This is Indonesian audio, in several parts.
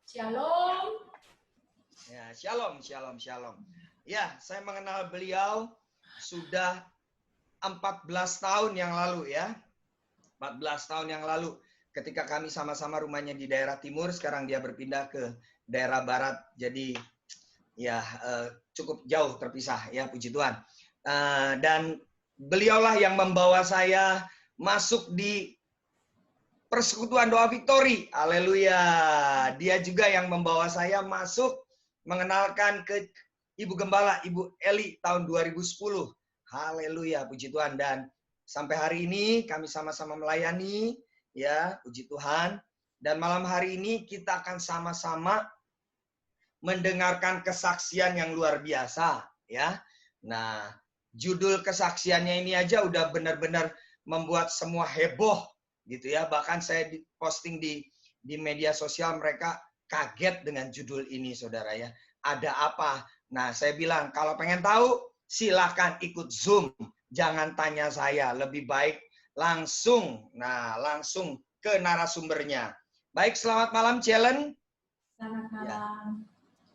Shalom. Ya, shalom, shalom, shalom. Ya, saya mengenal beliau sudah 14 tahun yang lalu ya. 14 tahun yang lalu ketika kami sama-sama rumahnya di daerah timur, sekarang dia berpindah ke daerah barat. Jadi ya cukup jauh terpisah ya, puji Tuhan. Dan beliaulah yang membawa saya masuk di Persekutuan Doa Victory. Haleluya. Dia juga yang membawa saya masuk mengenalkan ke Ibu Gembala, Ibu Eli tahun 2010. Haleluya, puji Tuhan. Dan sampai hari ini kami sama-sama melayani, ya, puji Tuhan. Dan malam hari ini kita akan sama-sama mendengarkan kesaksian yang luar biasa, ya. Nah, judul kesaksiannya ini aja udah benar-benar membuat semua heboh, gitu ya. Bahkan saya posting di media sosial, mereka kaget dengan judul ini, saudara ya. Ada apa? Nah, saya bilang kalau pengen tahu silakan ikut Zoom, jangan tanya saya, lebih baik langsung. Nah, langsung ke narasumbernya. Baik, selamat malam Cellen. Selamat malam. Ya.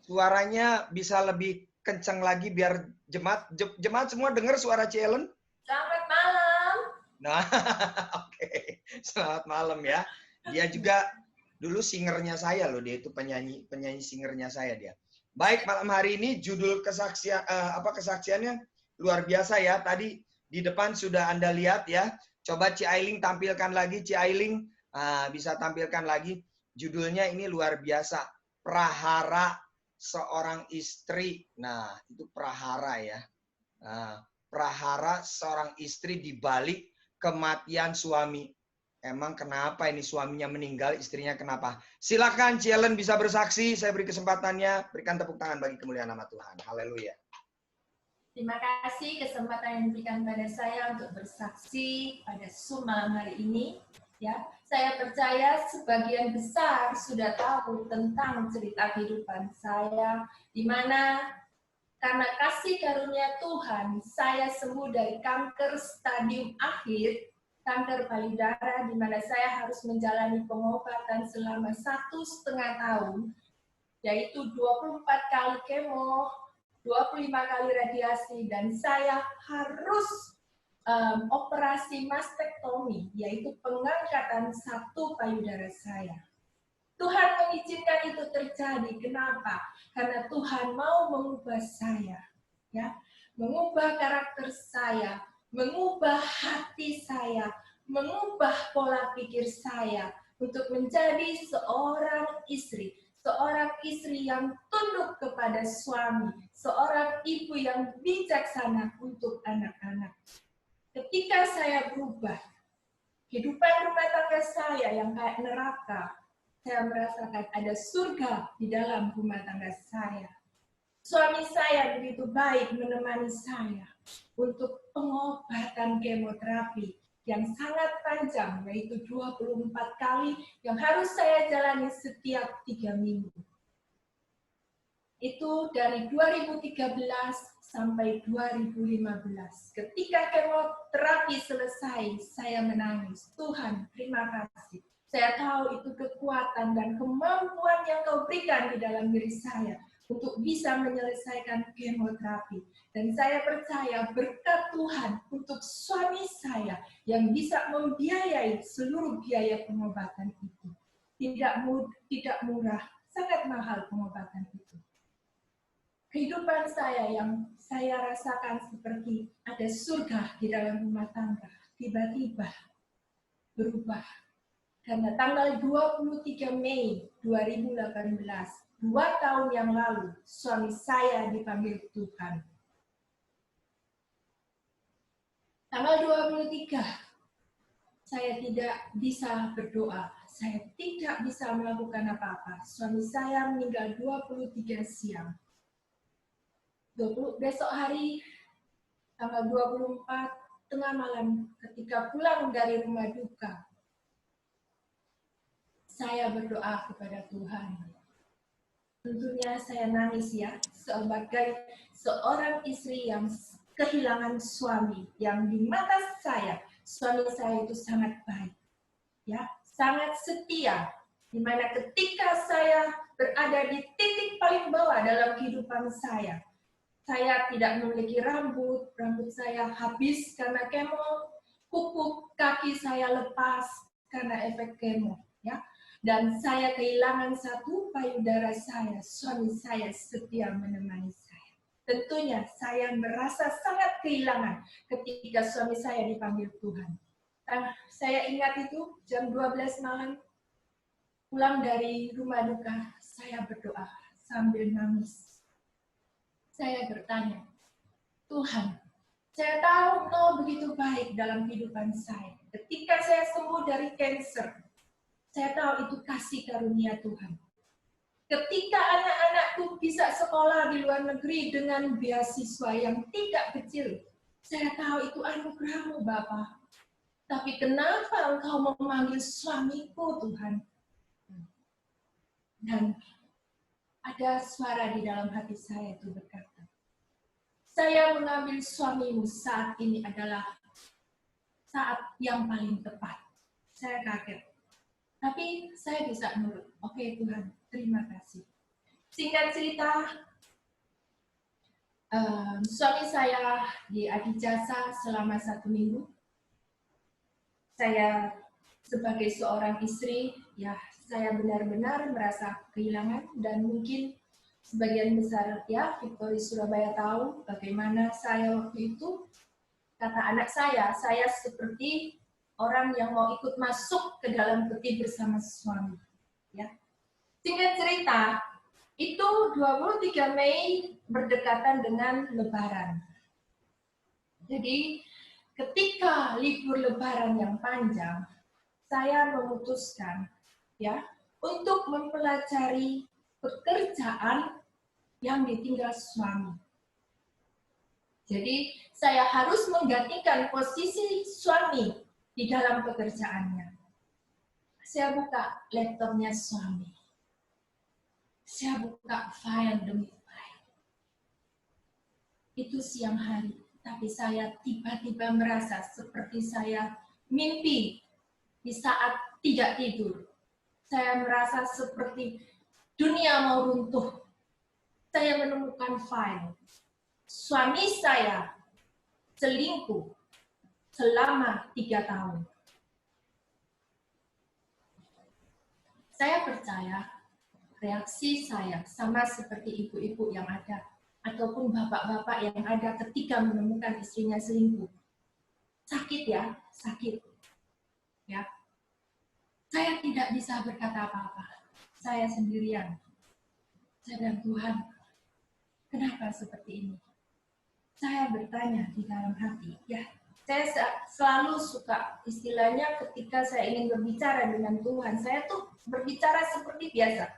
Suaranya bisa lebih kencang lagi biar jemaat semua dengar suara Cellen. Selamat malam. Nah, oke. Selamat malam ya. Dia juga dulu singernya saya loh, dia itu penyanyi singernya saya dia. Baik, malam hari ini judul kesaksiannya luar biasa ya. Tadi di depan sudah Anda lihat ya. Coba Ci Ailing tampilkan lagi, Ci Ailing bisa tampilkan lagi. Judulnya ini luar biasa. Prahara seorang istri. Nah, itu prahara ya. Prahara seorang istri di balik kematian suami. Emang kenapa ini suaminya meninggal, istrinya kenapa? Silakan Cielen bisa bersaksi, saya beri kesempatannya, berikan tepuk tangan bagi kemuliaan nama Tuhan. Haleluya. Terima kasih kesempatan yang diberikan pada saya untuk bersaksi pada Zoom malam hari ini. Ya, saya percaya sebagian besar sudah tahu tentang cerita kehidupan saya, di mana karena kasih karunia Tuhan, saya sembuh dari kanker stadium akhir, kanker payudara, di mana saya harus menjalani pengobatan selama 1,5 tahun, yaitu 24 kali kemo, 25 kali radiasi, dan saya harus operasi mastektomi, yaitu pengangkatan satu payudara saya. Tuhan mengizinkan itu terjadi. Kenapa? Karena Tuhan mau mengubah saya, ya, mengubah karakter saya, mengubah hati saya, mengubah pola pikir saya untuk menjadi seorang istri yang tunduk kepada suami, seorang ibu yang bijaksana untuk anak-anak. Ketika saya berubah, kehidupan rumah tangga saya yang kayak neraka, saya merasakan ada surga di dalam rumah tangga saya. Suami saya begitu baik menemani saya untuk pengobatan kemoterapi yang sangat panjang, yaitu 24 kali yang harus saya jalani setiap 3 minggu. Itu dari 2013 sampai 2015. Ketika kemoterapi selesai, saya menangis. Tuhan, terima kasih. Saya tahu itu kekuatan dan kemampuan yang Kau berikan di dalam diri saya untuk bisa menyelesaikan kemoterapi. Dan saya percaya berkat Tuhan untuk suami saya yang bisa membiayai seluruh biaya pengobatan itu. Tidak murah, sangat mahal pengobatan itu. Kehidupan saya yang saya rasakan seperti ada surga di dalam rumah tangga, tiba-tiba berubah. Karena tanggal 23 Mei 2018, 2 tahun yang lalu, suami saya dipanggil Tuhan. Tanggal 23, saya tidak bisa berdoa, saya tidak bisa melakukan apa-apa. Suami saya meninggal 23 siang. Besok hari, tanggal 24, tengah malam, ketika pulang dari rumah duka, saya berdoa kepada Tuhan. Tentunya saya nangis ya, sebagai seorang istri yang kehilangan suami, yang di mata saya, suami saya itu sangat baik, ya, sangat setia. di mana ketika saya berada di titik paling bawah dalam kehidupan saya tidak memiliki rambut saya habis karena kemo, kuku kaki saya lepas karena efek kemo, ya. Dan saya kehilangan satu payudara saya, suami saya setia menemani saya. Tentunya saya merasa sangat kehilangan ketika suami saya dipanggil Tuhan. Saya ingat itu jam 12 malam, pulang dari rumah duka, saya berdoa sambil nangis. Saya bertanya, Tuhan, saya tahu Engkau begitu baik dalam kehidupan saya. Ketika saya sembuh dari kanker, saya tahu itu kasih karunia Tuhan. Ketika anak-anakku bisa sekolah di luar negeri dengan beasiswa yang tidak kecil, saya tahu itu anugerah-Mu, Bapa. Tapi kenapa Engkau memanggil suamiku, Tuhan? Dan ada suara di dalam hati saya itu berkata, saya mengambil suamimu saat ini adalah saat yang paling tepat. Saya kaget. Tapi saya bisa nurut. Oke Tuhan, terima kasih. Singkat cerita, suami saya di Adijasa selama 1 minggu. Saya sebagai seorang istri, ya saya benar-benar merasa kehilangan dan mungkin sebagian besar ya Victory Surabaya tahu bagaimana saya waktu itu, kata anak saya seperti orang yang mau ikut masuk ke dalam peti bersama suami. Ya. Singkat cerita, itu 23 Mei berdekatan dengan Lebaran. Jadi ketika libur Lebaran yang panjang, saya memutuskan ya untuk mempelajari pekerjaan yang ditinggal suami. Jadi saya harus menggantikan posisi suami di dalam pekerjaannya. Saya buka laptopnya suami. Saya buka file demi file. Itu siang hari, tapi saya tiba-tiba merasa seperti saya mimpi di saat tidak tidur. Saya merasa seperti dunia mau runtuh. Saya menemukan file. Suami saya selingkuh selama 3 tahun. Saya percaya reaksi saya sama seperti ibu-ibu yang ada ataupun bapak-bapak yang ada ketika menemukan istrinya selingkuh. Sakit ya, sakit. Ya. Saya tidak bisa berkata apa-apa. Saya sendirian. Saya bilang, Tuhan, kenapa seperti ini? Saya bertanya di dalam hati, ya. Saya selalu suka istilahnya ketika saya ingin berbicara dengan Tuhan, saya tuh berbicara seperti biasa.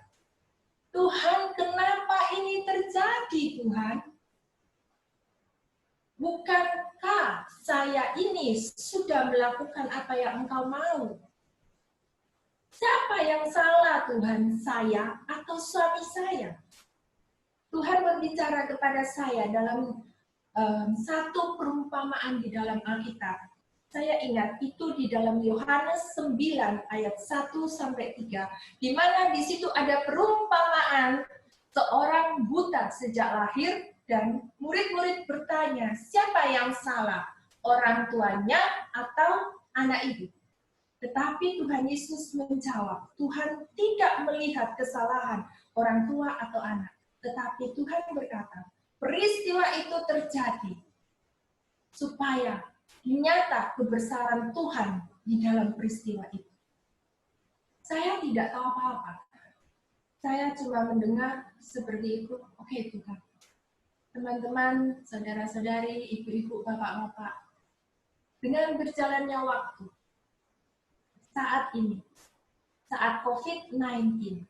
Tuhan, kenapa ini terjadi, Tuhan? Bukankah saya ini sudah melakukan apa yang Engkau mau? Siapa yang salah, Tuhan? Saya atau suami saya? Tuhan berbicara kepada saya dalam satu perumpamaan di dalam Alkitab. Saya ingat itu di dalam Yohanes 9 ayat 1-3, di mana di situ ada perumpamaan seorang buta sejak lahir dan murid-murid bertanya, siapa yang salah? Orang tuanya atau anak itu? Tetapi Tuhan Yesus menjawab, Tuhan tidak melihat kesalahan orang tua atau anak. Tetapi Tuhan berkata, peristiwa itu terjadi supaya nyata kebesaran Tuhan di dalam peristiwa itu. Saya tidak tahu apa-apa. Saya cuma mendengar seperti itu, oke Tuhan. Teman-teman, saudara-saudari, ibu-ibu, bapak-bapak, dengan berjalannya waktu, saat ini, saat COVID-19,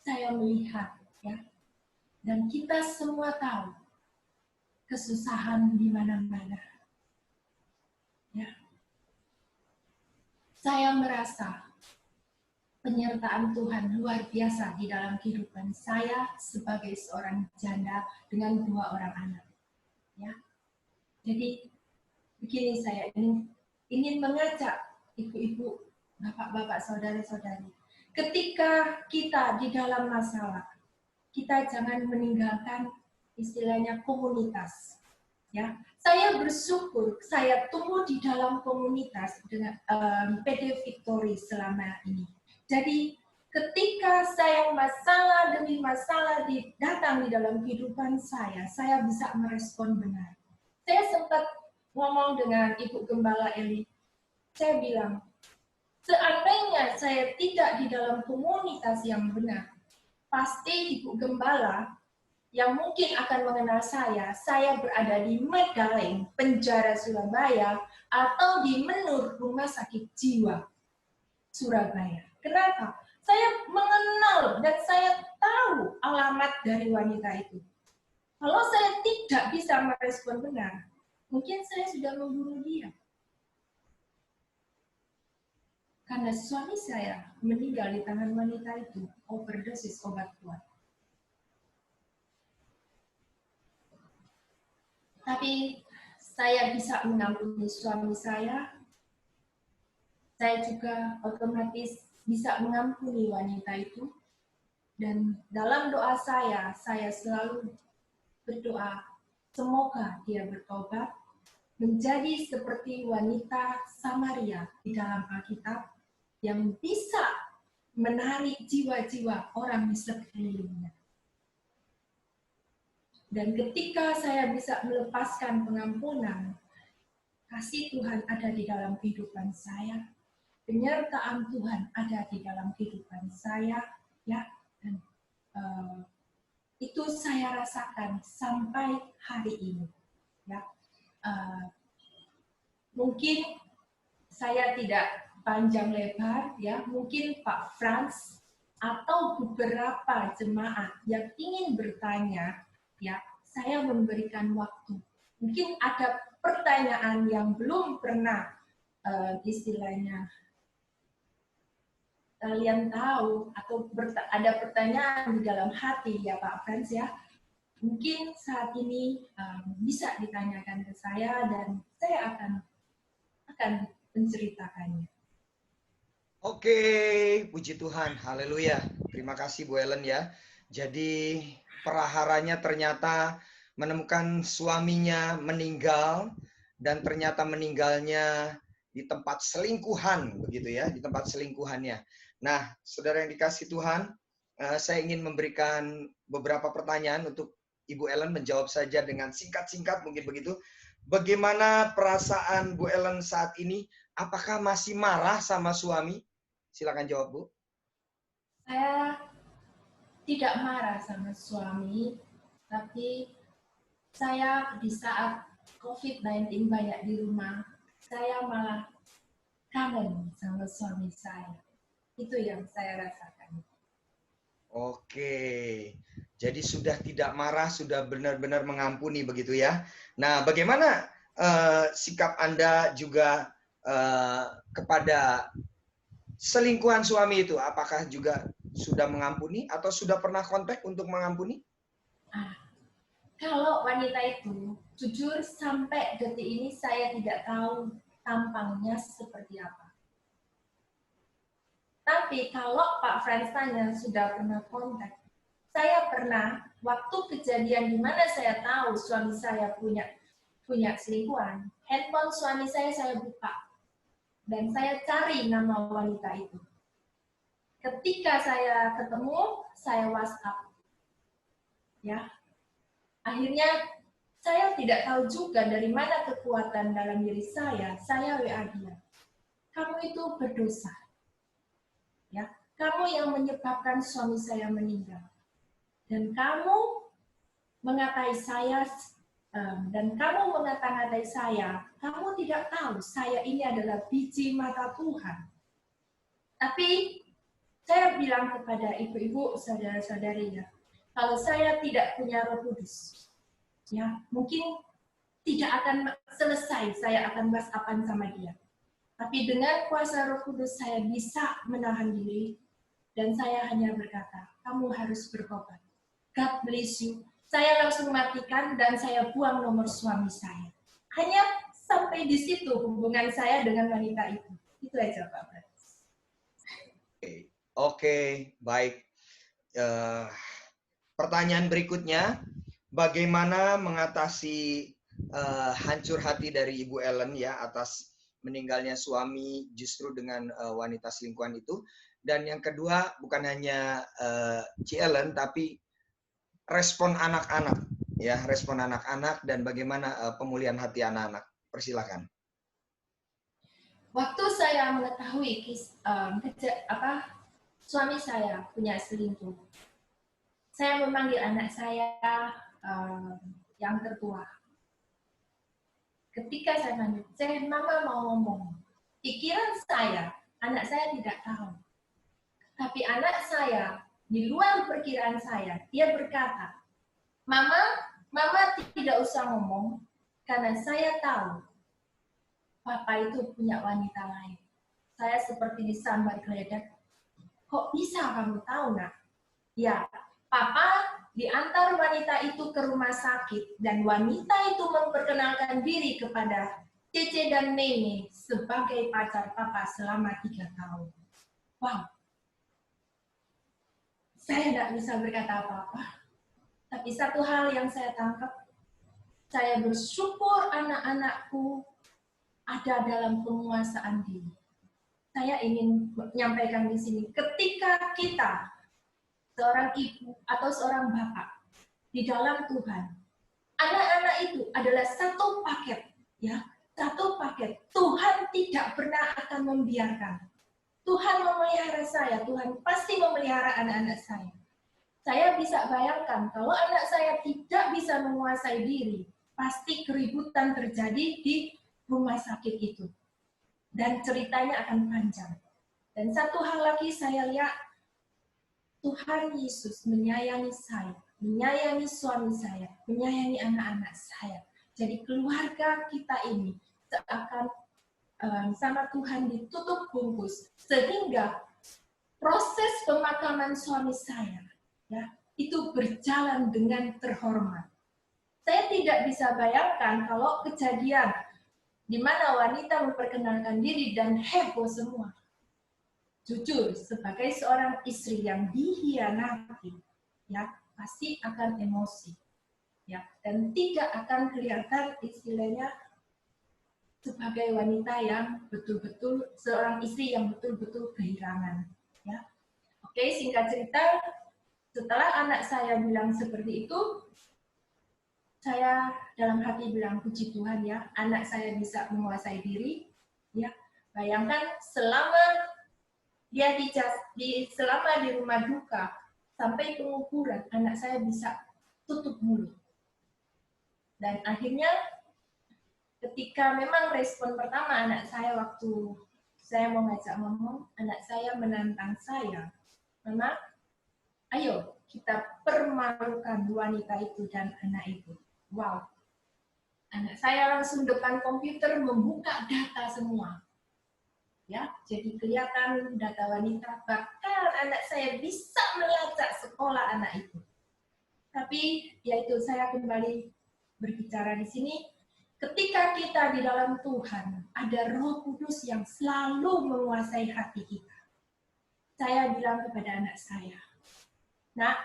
saya melihat, ya, dan kita semua tahu kesusahan di mana-mana. Ya. Saya merasa penyertaan Tuhan luar biasa di dalam kehidupan saya sebagai seorang janda dengan 2 orang anak. Ya. Jadi begini, saya ingin mengajak ibu-ibu, bapak-bapak, saudara-saudari. ketika kita di dalam masalah, kita jangan meninggalkan istilahnya komunitas. Ya, saya bersyukur saya tumbuh di dalam komunitas dengan PD Victory selama ini. Jadi ketika saya masalah demi masalah datang di dalam kehidupan saya bisa merespon benar. Saya sempat ngomong dengan Ibu Gembala Eli, saya bilang, seandainya saya tidak di dalam komunitas yang benar, pasti Ibu Gembala yang mungkin akan mengenal saya berada di Medaeng, penjara Surabaya, atau di Menur, rumah sakit jiwa Surabaya. Kenapa? Saya mengenal dan saya tahu alamat dari wanita itu. Kalau saya tidak bisa merespon benar, mungkin saya sudah membunuh dia. Karena suami saya meninggal di tangan wanita itu, overdosis obat kuat. Tapi saya bisa mengampuni suami saya juga otomatis bisa mengampuni wanita itu. Dan dalam doa saya selalu berdoa, semoga dia bertobat, menjadi seperti wanita Samaria di dalam Alkitab, yang bisa menarik jiwa-jiwa orang di sekelilingnya. Dan ketika saya bisa melepaskan pengampunan, kasih Tuhan ada di dalam kehidupan saya, penyertaan Tuhan ada di dalam kehidupan saya, ya, dan itu saya rasakan sampai hari ini, ya. Mungkin saya tidak panjang lebar, ya, mungkin Pak Frans atau beberapa jemaat yang ingin bertanya, ya, saya memberikan waktu. Mungkin ada pertanyaan yang belum pernah istilahnya kalian tahu, atau ada pertanyaan di dalam hati, ya Pak Frans, ya. Mungkin saat ini bisa ditanyakan ke saya dan saya akan menceritakannya. Oke, puji Tuhan, haleluya. Terima kasih Bu Ellen ya. Jadi peraharanya ternyata menemukan suaminya meninggal, dan ternyata meninggalnya di tempat selingkuhan, begitu ya, di tempat selingkuhannya. Nah, saudara yang dikasih Tuhan, saya ingin memberikan beberapa pertanyaan untuk Ibu Ellen menjawab saja dengan singkat-singkat, mungkin begitu. Bagaimana perasaan Bu Ellen saat ini? Apakah masih marah sama suami? Silakan jawab, Bu. Saya tidak marah sama suami, tapi saya di saat COVID-19 banyak di rumah, saya malah kangen sama suami saya. Itu yang saya rasakan. Oke, jadi sudah tidak marah, sudah benar-benar mengampuni begitu ya. Nah, bagaimana sikap Anda juga kepada selingkuhan suami itu? Apakah juga sudah mengampuni atau sudah pernah kontak untuk mengampuni? Kalau wanita itu, jujur sampai detik ini saya tidak tahu tampangnya seperti apa. Tapi kalau Pak Frans tanya sudah pernah kontak, saya pernah waktu kejadian di mana saya tahu suami saya punya selingkuhan, handphone suami saya buka dan saya cari nama wanita itu. Ketika saya ketemu, saya WhatsApp, ya. Akhirnya saya tidak tahu juga dari mana kekuatan dalam diri saya WA dia. Kamu itu berdosa. Ya, kamu yang menyebabkan suami saya meninggal. Dan kamu mengatai saya dan kamu mengata-ngatai saya, kamu tidak tahu saya ini adalah biji mata Tuhan. Tapi saya bilang kepada ibu-ibu, saudara-saudari, ya, kalau saya tidak punya Roh Kudus, ya mungkin tidak akan selesai saya akan WhatsApp-an sama dia. Tapi dengan kuasa Roh Kudus saya bisa menahan diri dan saya hanya berkata, kamu harus bertobat. God bless you. Saya langsung matikan dan saya buang nomor suami saya. Hanya sampai di situ hubungan saya dengan wanita itu. Itu aja Pak Frans. Oke, baik. Pertanyaan berikutnya, bagaimana mengatasi hancur hati dari Ibu Ellen ya atas meninggalnya suami justru dengan wanita selingkuhan itu? Dan yang kedua, bukan hanya Ci Ellen, tapi respon anak-anak, ya, respon anak-anak dan bagaimana pemulihan hati anak-anak. Persilakan. Waktu saya mengetahui suami saya punya selingkuh, saya memanggil anak saya yang tertua. Ketika saya manggil, Mama mau ngomong. Pikiran saya, anak saya tidak tahu. Tapi anak saya, di luar perkiraan saya, dia berkata, Mama tidak usah ngomong, karena saya tahu Papa itu punya wanita lain. Saya seperti disambar geledak. Kok bisa kamu tahu, Nak? Ya, Papa diantar wanita itu ke rumah sakit dan wanita itu memperkenalkan diri kepada Cece dan Nene sebagai pacar Papa selama 3 tahun. Wow. Saya tidak bisa berkata apa-apa. Tapi satu hal yang saya tangkap, saya bersyukur anak-anakku ada dalam penguasaan diri. Saya ingin menyampaikan di sini, ketika kita seorang ibu atau seorang bapak di dalam Tuhan, anak-anak itu adalah satu paket, ya, satu paket. Tuhan tidak pernah akan membiarkan. Tuhan memelihara saya, Tuhan pasti memelihara anak-anak saya. Saya bisa bayangkan kalau anak saya tidak bisa menguasai diri, pasti keributan terjadi di rumah sakit itu. Dan ceritanya akan panjang. Dan satu hal lagi saya lihat, Tuhan Yesus menyayangi saya, menyayangi suami saya, menyayangi anak-anak saya. Jadi keluarga kita ini seakan sama Tuhan ditutup bungkus, sehingga proses pemakaman suami saya ya itu berjalan dengan terhormat. Saya tidak bisa bayangkan kalau kejadian di mana wanita memperkenalkan diri dan heboh semua. Jujur, sebagai seorang istri yang dihianati, ya pasti akan emosi, ya dan tidak akan kelihatan istilahnya sebagai wanita yang betul-betul seorang istri yang betul-betul kehilangan. Ya, oke, singkat cerita, setelah anak saya bilang seperti itu, saya dalam hati bilang puji Tuhan ya, anak saya bisa menguasai diri. Ya, bayangkan selama dia selama di rumah duka sampai penguburan, anak saya bisa tutup mulut. Dan akhirnya ketika memang respon pertama anak saya waktu saya mau ngajak ngomong, anak saya menantang saya, Mama, ayo kita permalukan wanita itu dan anak itu. Wow. Anak saya langsung depan komputer membuka data semua. Ya, jadi kelihatan data wanita, bahkan anak saya bisa melacak sekolah anak itu. Tapi yaitu saya kembali berbicara di sini, ketika kita di dalam Tuhan, ada Roh Kudus yang selalu menguasai hati kita. Saya bilang kepada anak saya, Nak,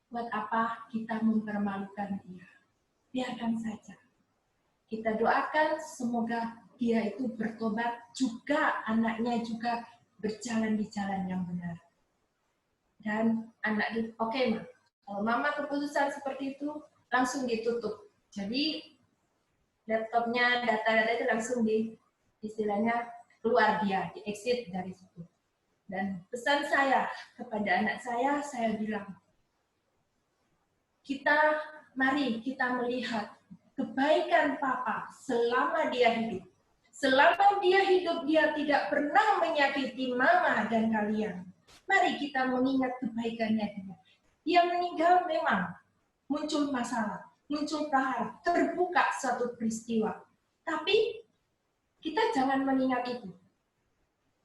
buat apa kita mempermalukan dia? Biarkan saja. Kita doakan semoga dia itu bertobat juga, anaknya juga berjalan di jalan yang benar. Dan anak itu, oke, Ma, kalau Mama keputusan seperti itu, langsung ditutup. Jadi laptopnya, data-data itu langsung istilahnya keluar dia, di exit dari situ. Dan pesan saya kepada anak saya bilang, mari kita melihat kebaikan Papa selama dia hidup. Selama dia hidup, dia tidak pernah menyakiti Mama dan kalian. Mari kita mengingat kebaikannya dia. Dia meninggal memang muncul masalah, muncul prahara, terbuka suatu peristiwa. Tapi kita jangan mengingat itu.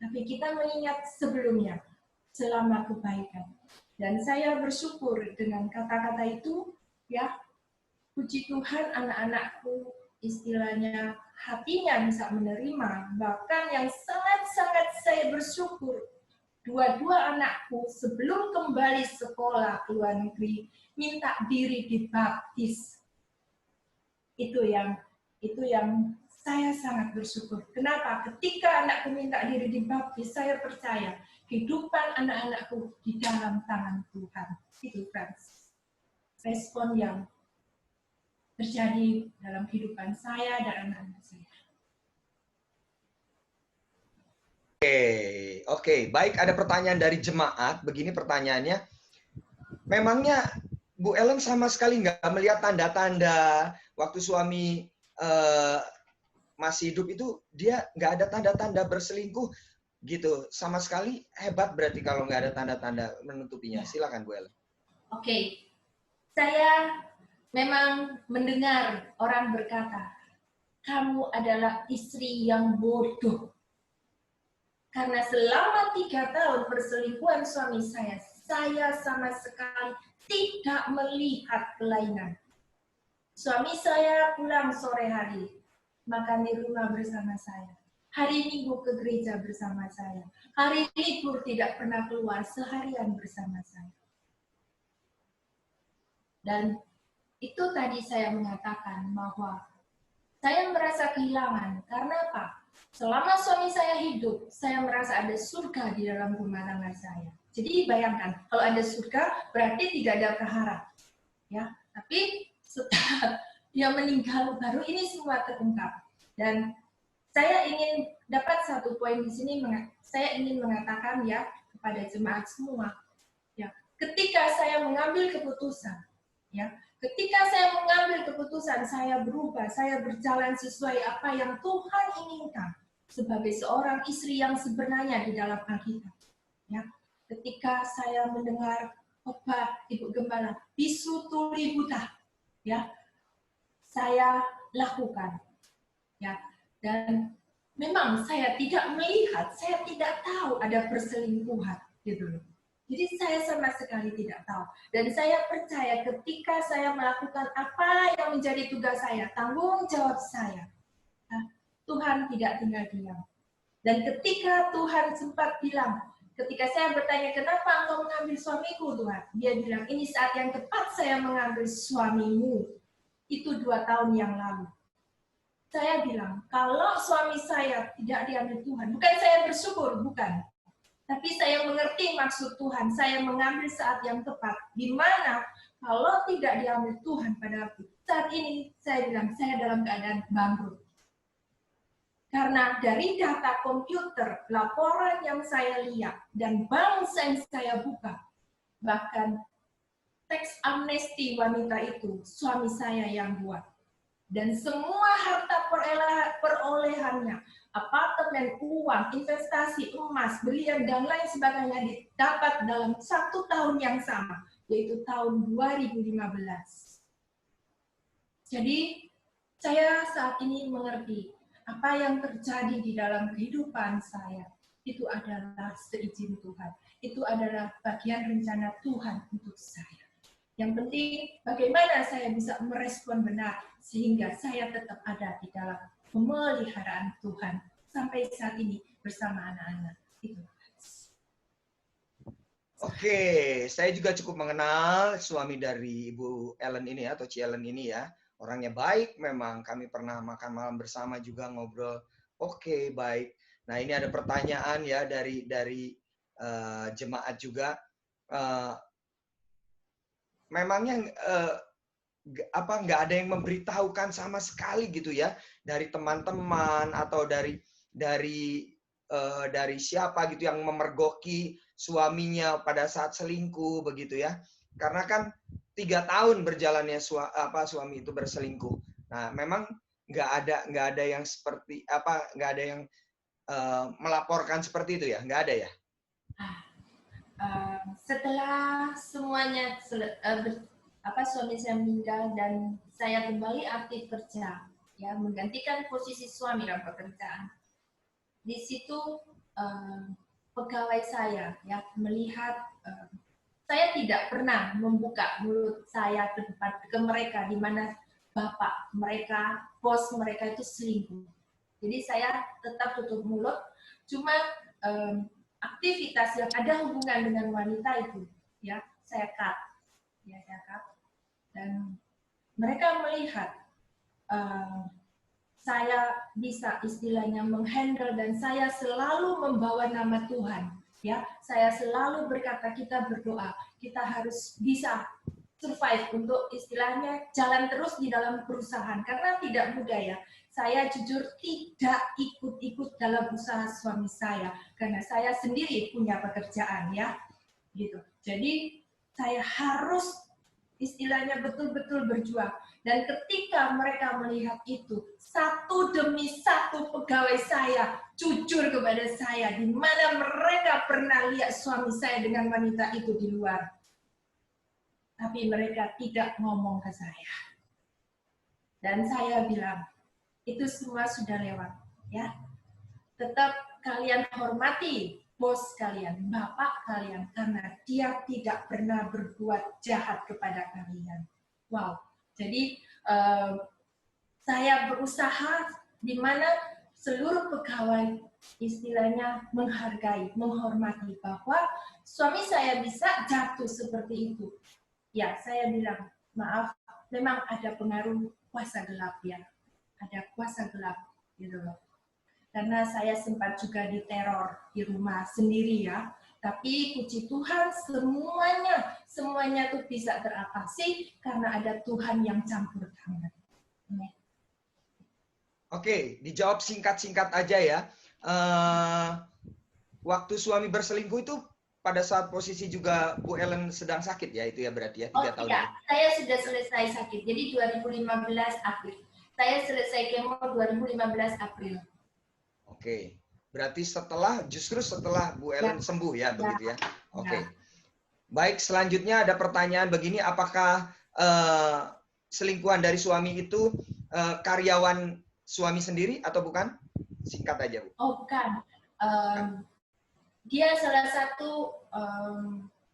Tapi kita mengingat sebelumnya, selama kebaikan. Dan saya bersyukur dengan kata-kata itu, ya, puji Tuhan anak-anakku istilahnya hatinya bisa menerima. Bahkan yang sangat-sangat saya bersyukur, dua-dua anakku sebelum kembali sekolah ke luar negeri minta diri dibaptis. Itu yang saya sangat bersyukur. Kenapa? Ketika anakku minta diri dibaptis, saya percaya kehidupan anak-anakku di dalam tangan Tuhan. Itu friends. Respon yang terjadi dalam kehidupan saya dan anak-anak saya. Oke, baik, ada pertanyaan dari jemaat. Begini pertanyaannya, memangnya Bu Ellen sama sekali nggak melihat tanda-tanda waktu suami masih hidup itu, dia nggak ada tanda-tanda berselingkuh gitu sama sekali? Hebat berarti kalau nggak ada tanda-tanda menutupinya. Silakan Bu Ellen. Oke, saya memang mendengar orang berkata, kamu adalah istri yang bodoh. Karena selama 3 tahun perselingkuhan suami saya sama sekali tidak melihat kelainan. Suami saya pulang sore hari, makan di rumah bersama saya. Hari Minggu ke gereja bersama saya. Hari libur tidak pernah keluar, seharian bersama saya. Dan itu tadi saya mengatakan bahwa saya merasa kehilangan. Karena apa? Selama suami saya hidup, saya merasa ada surga di dalam rumah tangga saya. Jadi bayangkan, kalau ada surga, berarti tidak ada prahara. Ya, tapi setelah dia meninggal, baru ini semua terungkap. Dan saya ingin dapat satu poin di sini, saya ingin mengatakan ya kepada jemaat semua, ya, ketika saya mengambil keputusan, ya, ketika saya mengambil keputusan, saya berubah, saya berjalan sesuai apa yang Tuhan inginkan sebagai seorang istri yang sebenarnya di dalam Alkitab. Ya, ketika saya mendengar khotbah Ibu Gembala, bisu tuli buta, ya, saya lakukan, ya, dan memang saya tidak melihat, saya tidak tahu ada perselingkuhan, gitu loh. Jadi saya sama sekali tidak tahu. Dan saya percaya ketika saya melakukan apa yang menjadi tugas saya, tanggung jawab saya, Tuhan tidak tinggal diam. Dan ketika Tuhan sempat bilang, ketika saya bertanya, kenapa engkau mengambil suamiku Tuhan? Dia bilang, ini saat yang tepat saya mengambil suamimu. Itu 2 tahun yang lalu. Saya bilang, kalau suami saya tidak diambil Tuhan, bukan saya bersyukur, bukan. Tapi saya mengerti maksud Tuhan, saya mengambil saat yang tepat. Di mana kalau tidak diambil Tuhan pada aku, saat ini saya bilang, saya dalam keadaan bangkrut. Karena dari data komputer, laporan yang saya lihat, dan bank yang saya buka, bahkan teks amnesti wanita itu, suami saya yang buat. Dan semua harta perolehannya, apartemen, uang, investasi, emas, berlian, dan lain sebagainya didapat dalam 1 tahun yang sama, yaitu tahun 2015. Jadi, saya saat ini mengerti apa yang terjadi di dalam kehidupan saya. Itu adalah seizin Tuhan. Itu adalah bagian rencana Tuhan untuk saya. Yang penting bagaimana saya bisa merespon benar sehingga saya tetap ada di dalam pemeliharaan Tuhan sampai saat ini bersama anak-anak. Itu. Oke, saya juga cukup mengenal suami dari Ibu Ellen ini atau Ci Ellen ini ya. Orangnya baik memang, kami pernah makan malam bersama juga ngobrol. Oke, baik. Nah, ini ada pertanyaan ya dari jemaat juga. Memangnya nggak ada yang memberitahukan sama sekali gitu ya dari teman-teman atau dari siapa gitu yang memergoki suaminya pada saat selingkuh begitu ya, karena kan 3 tahun berjalannya suami itu berselingkuh. Nah, memang nggak ada yang seperti nggak ada yang melaporkan seperti itu ya, nggak ada ya. Setelah semuanya suami saya meninggal dan saya kembali aktif kerja, ya, menggantikan posisi suami dalam pekerjaan. Di situ pegawai saya ya melihat saya tidak pernah membuka mulut saya ke mereka di mana bapak mereka, bos mereka itu selingkuh. Jadi saya tetap tutup mulut. Cuma aktivitas yang ada hubungan dengan wanita itu, ya saya cut, dan mereka melihat saya bisa istilahnya menghandle dan saya selalu membawa nama Tuhan, ya saya selalu berkata kita berdoa, kita harus bisa survive untuk istilahnya jalan terus di dalam perusahaan karena tidak mudah ya. Saya jujur tidak ikut-ikut dalam usaha suami saya karena saya sendiri punya pekerjaan ya, gitu. Jadi saya harus istilahnya betul-betul berjuang. Dan ketika mereka melihat itu, satu demi satu pegawai saya jujur kepada saya, di mana mereka pernah lihat suami saya dengan wanita itu di luar. Tapi mereka tidak ngomong ke saya. Dan saya bilang, itu semua sudah lewat. Ya, tetap kalian hormati bos kalian, bapak kalian, karena dia tidak pernah berbuat jahat kepada kalian. Wow, jadi saya berusaha di mana seluruh pegawai istilahnya menghargai, menghormati bahwa suami saya bisa jatuh seperti itu. Ya, saya bilang, maaf, memang ada pengaruh kuasa gelap ya, ada kuasa gelap gitu loh. Karena saya sempat juga diteror di rumah sendiri ya. Tapi puji Tuhan semuanya tuh bisa teratasi karena ada Tuhan yang campur tangan. Oke, dijawab singkat-singkat aja ya. Waktu suami berselingkuh itu pada saat posisi juga Bu Ellen sedang sakit ya, itu ya berarti ya 3 tahun. Iya, saya sudah selesai sakit. Jadi 2015 April. Saya selesai kemo 2015 April. Oke, berarti justru setelah Bu Ellen sembuh ya, begitu ya. Oke. Baik, selanjutnya ada pertanyaan begini, apakah selingkuhan dari suami itu karyawan suami sendiri atau bukan? Singkat aja, Bu. Oh, bukan. Dia salah satu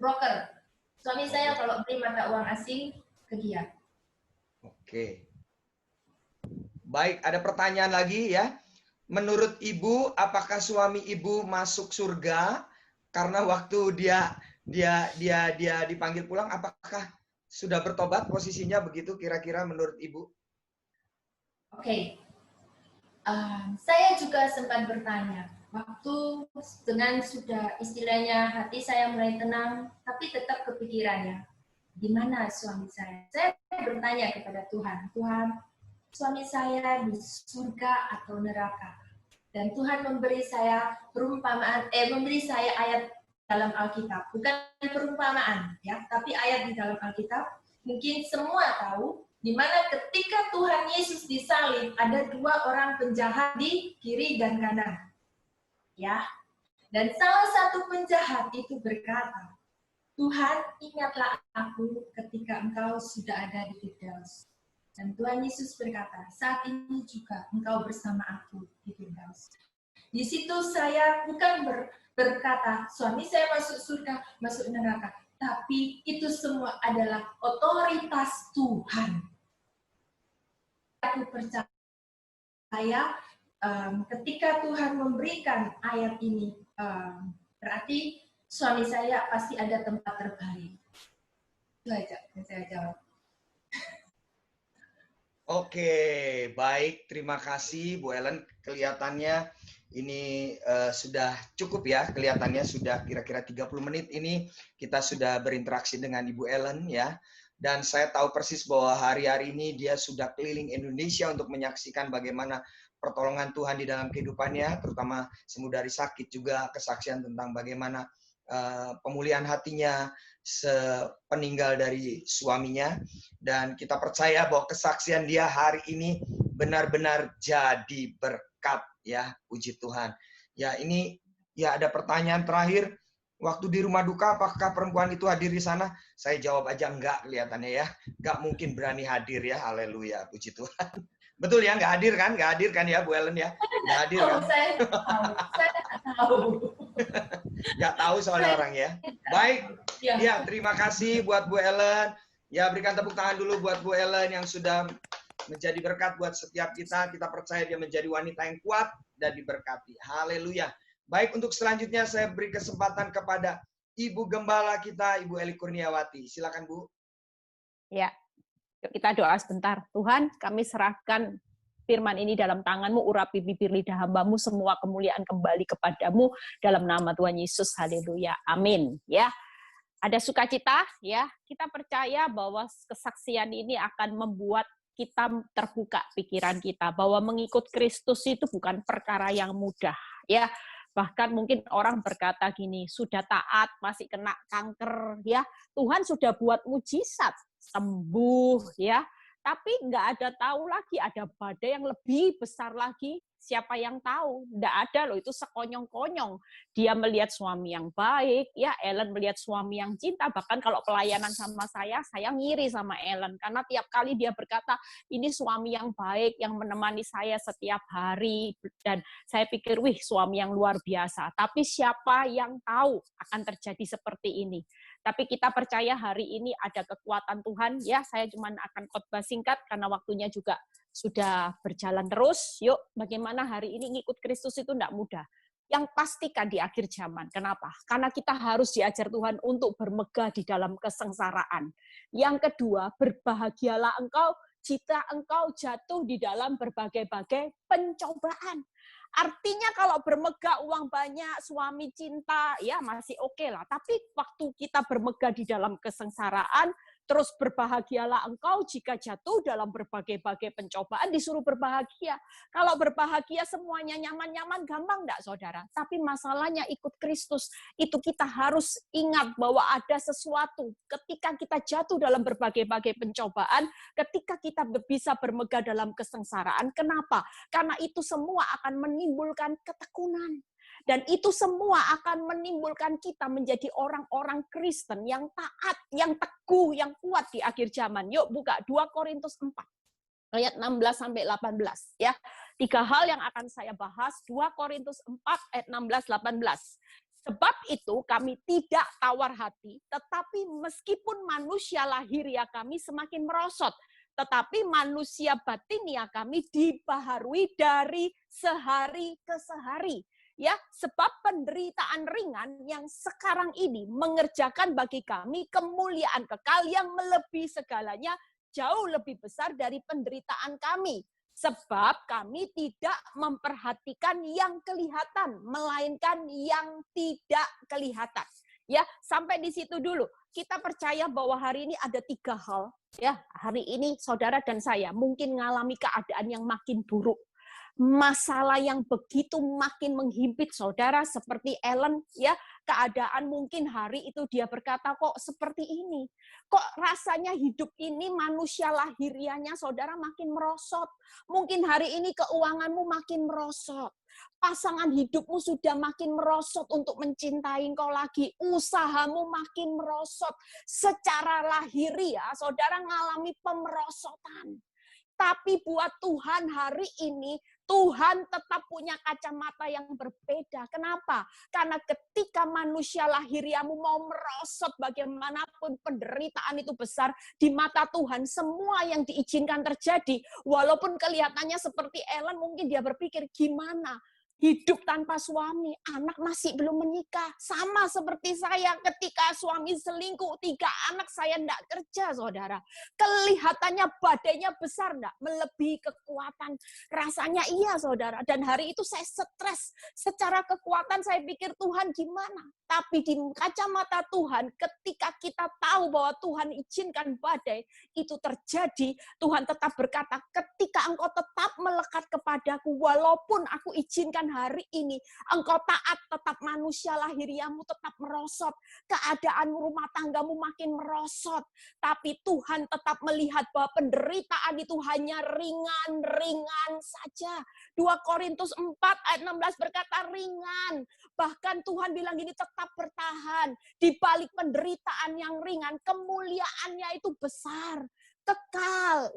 broker. Suami saya kalau beli mata uang asing ke dia. Oke. Baik, ada pertanyaan lagi ya. Menurut Ibu, apakah suami Ibu masuk surga karena waktu dia dipanggil pulang, apakah sudah bertobat posisinya begitu kira-kira menurut Ibu? Oke. Saya juga sempat bertanya, waktu dengan sudah istilahnya hati saya mulai tenang, tapi tetap kepikirannya, di mana suami saya? Saya bertanya kepada Tuhan, Tuhan, suami saya di surga atau neraka? Dan Tuhan memberi saya perumpamaan, memberi saya ayat dalam Alkitab, bukan perumpamaan, ya, tapi ayat di dalam Alkitab. Mungkin semua tahu, di mana ketika Tuhan Yesus disalib, ada 2 orang penjahat di kiri dan kanan, ya. Dan salah satu penjahat itu berkata, Tuhan, ingatlah aku ketika Engkau sudah ada di Firdaus. Dan Tuhan Yesus berkata, saat ini juga Engkau bersama aku di Firdaus. Di situ saya bukan berkata, suami saya masuk surga, masuk neraka. Tapi itu semua adalah otoritas Tuhan. Aku percaya ketika Tuhan memberikan ayat ini, berarti suami saya pasti ada tempat terbaik. Itu aja yang saya jawab. Oke, baik. Terima kasih Bu Ellen. Kelihatannya ini sudah cukup ya. Kelihatannya sudah kira-kira 30 menit ini kita sudah berinteraksi dengan Ibu Ellen ya. Dan saya tahu persis bahwa hari-hari ini dia sudah keliling Indonesia untuk menyaksikan bagaimana pertolongan Tuhan di dalam kehidupannya, terutama sembuh dari sakit, juga kesaksian tentang bagaimana pemulihan hatinya sepeninggal dari suaminya. Dan kita percaya bahwa kesaksian dia hari ini benar-benar jadi berkat ya, puji Tuhan. Ya, ini ya ada pertanyaan terakhir. Waktu di rumah duka, apakah perempuan itu hadir di sana? Saya jawab aja enggak kelihatannya ya. Enggak mungkin berani hadir ya. Haleluya, puji Tuhan. Betul ya, enggak hadir kan? Enggak hadir kan ya Bu Ellen ya? Enggak hadir kan? Saya tahu. Enggak tahu soalnya orang ya. Baik. Ya, terima kasih buat Bu Ellen. Ya, berikan tepuk tangan dulu buat Bu Ellen yang sudah menjadi berkat buat setiap kita. Kita percaya dia menjadi wanita yang kuat dan diberkati. Haleluya. Baik, untuk selanjutnya saya beri kesempatan kepada Ibu Gembala kita, Ibu Eli Kurniawati. Silakan, Bu. Ya, yuk kita doa sebentar. Tuhan, kami serahkan firman ini dalam tangan-Mu, urapi bibir lidah hamba-Mu, semua kemuliaan kembali kepadamu dalam nama Tuhan Yesus. Haleluya. Amin. Ya. Ada sukacita, ya. Kita percaya bahwa kesaksian ini akan membuat kita terbuka pikiran kita bahwa mengikut Kristus itu bukan perkara yang mudah, ya. Bahkan mungkin orang berkata gini, sudah taat masih kena kanker, ya. Tuhan sudah buat mujizat, sembuh, ya. Tapi nggak ada tahu lagi, ada badai yang lebih besar lagi. Siapa yang tahu? Nggak ada loh, itu sekonyong-konyong. Dia melihat suami yang baik, ya Ellen melihat suami yang cinta. Bahkan kalau pelayanan sama saya ngiri sama Ellen. Karena tiap kali dia berkata, ini suami yang baik, yang menemani saya setiap hari. Dan saya pikir, wih suami yang luar biasa. Tapi siapa yang tahu akan terjadi seperti ini? Tapi kita percaya hari ini ada kekuatan Tuhan. Ya, saya cuma akan khotbah singkat karena waktunya juga sudah berjalan terus. Yuk, bagaimana hari ini ngikut Kristus itu tidak mudah. Yang pastikan di akhir zaman. Kenapa? Karena kita harus diajar Tuhan untuk bermegah di dalam kesengsaraan. Yang kedua, berbahagialah engkau jika engkau jatuh di dalam berbagai-bagai pencobaan. Artinya kalau bermegah uang banyak, suami cinta, ya masih oke lah. Tapi waktu kita bermegah di dalam kesengsaraan, terus berbahagialah engkau jika jatuh dalam berbagai-bagai pencobaan, disuruh berbahagia. Kalau berbahagia semuanya nyaman-nyaman, gampang enggak saudara? Tapi masalahnya ikut Kristus, itu kita harus ingat bahwa ada sesuatu. Ketika kita jatuh dalam berbagai-bagai pencobaan, ketika kita bisa bermegah dalam kesengsaraan, kenapa? Karena itu semua akan menimbulkan ketekunan. Dan itu semua akan menimbulkan kita menjadi orang-orang Kristen yang taat, yang teguh, yang kuat di akhir zaman. Yuk buka 2 Korintus 4 ayat 16 sampai 18 ya. 3 hal yang akan saya bahas, 2 Korintus 4 ayat 16 18. Sebab itu kami tidak tawar hati, tetapi meskipun manusia lahiriah kami semakin merosot, tetapi manusia batinia kami dibaharui dari sehari ke sehari. Ya, sebab penderitaan ringan yang sekarang ini mengerjakan bagi kami kemuliaan kekal yang melebihi segalanya, jauh lebih besar dari penderitaan kami. Sebab kami tidak memperhatikan yang kelihatan, melainkan yang tidak kelihatan. Ya, sampai di situ dulu. Kita percaya bahwa hari ini ada 3 hal. Ya, hari ini saudara dan saya mungkin mengalami keadaan yang makin buruk. Masalah yang begitu makin menghimpit saudara seperti Ellen ya, keadaan mungkin hari itu dia berkata kok seperti ini, kok rasanya hidup ini manusia lahiriahnya saudara makin merosot, mungkin hari ini keuanganmu makin merosot, pasangan hidupmu sudah makin merosot untuk mencintai engkau lagi, usahamu makin merosot, secara lahiriah saudara mengalami pemerosotan. Tapi buat Tuhan hari ini, Tuhan tetap punya kacamata yang berbeda. Kenapa? Karena ketika manusia lahiriamu mau merosot bagaimanapun penderitaan itu besar, di mata Tuhan semua yang diizinkan terjadi. Walaupun kelihatannya seperti Ellen, mungkin dia berpikir, gimana? Hidup tanpa suami, anak masih belum menikah. Sama seperti saya ketika suami selingkuh, 3 anak saya enggak kerja, saudara. Kelihatannya badainya besar enggak? Melebihi kekuatan. Rasanya iya, saudara. Dan hari itu saya stres. Secara kekuatan saya pikir, Tuhan gimana? Tapi di kacamata Tuhan, ketika kita tahu bahwa Tuhan izinkan badai, itu terjadi, Tuhan tetap berkata, ketika engkau tetap melekat kepadaku, walaupun aku izinkan hari ini, engkau taat, tetap manusia lahiriamu tetap merosot, keadaan rumah tanggamu makin merosot, tapi Tuhan tetap melihat bahwa penderitaan itu hanya ringan-ringan saja. 2 Korintus 4 ayat 16 berkata ringan, bahkan Tuhan bilang gini, tetap bertahan, di balik penderitaan yang ringan, kemuliaannya itu besar, kekal.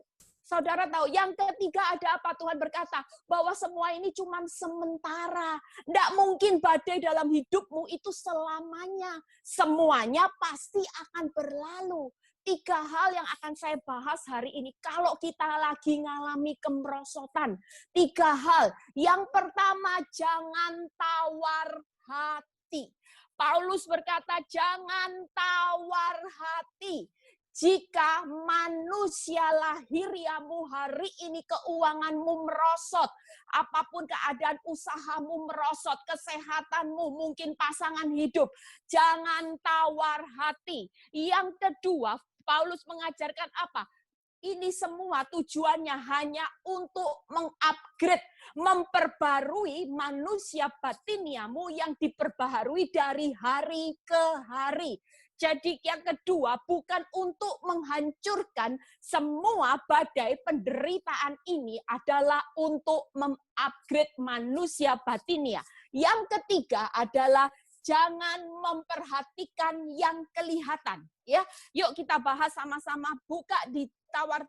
Saudara tahu, yang ketiga ada apa? Tuhan berkata bahwa semua ini cuma sementara. Tidak mungkin badai dalam hidupmu itu selamanya. Semuanya pasti akan berlalu. 3 hal yang akan saya bahas hari ini. Kalau kita lagi ngalami kemerosotan. 3 hal. Yang pertama, jangan tawar hati. Paulus berkata, jangan tawar hati. Jika manusia lahiriamu hari ini keuanganmu merosot, apapun keadaan usahamu merosot, kesehatanmu, mungkin pasangan hidup, jangan tawar hati. Yang kedua, Paulus mengajarkan apa? Ini semua tujuannya hanya untuk mengupgrade, memperbarui manusia batiniamu yang diperbaharui dari hari ke hari. Jadi yang kedua bukan untuk menghancurkan semua badai penderitaan ini, adalah untuk mengupgrade manusia batinia. Yang ketiga adalah jangan memperhatikan yang kelihatan. Ya, yuk kita bahas sama-sama. Buka di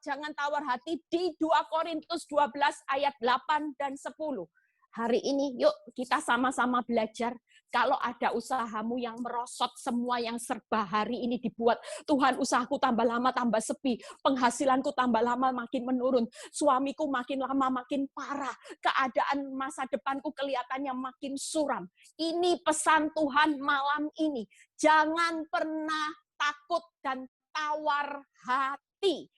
jangan tawar hati di 2 Korintus 12 ayat 8 dan 10. Hari ini yuk kita sama-sama belajar. Kalau ada usahamu yang merosot, semua yang serba hari ini dibuat, Tuhan, usahaku tambah lama tambah sepi, penghasilanku tambah lama makin menurun, suamiku makin lama makin parah, keadaan masa depanku kelihatannya makin suram. Ini pesan Tuhan malam ini. Jangan pernah takut dan tawar hati.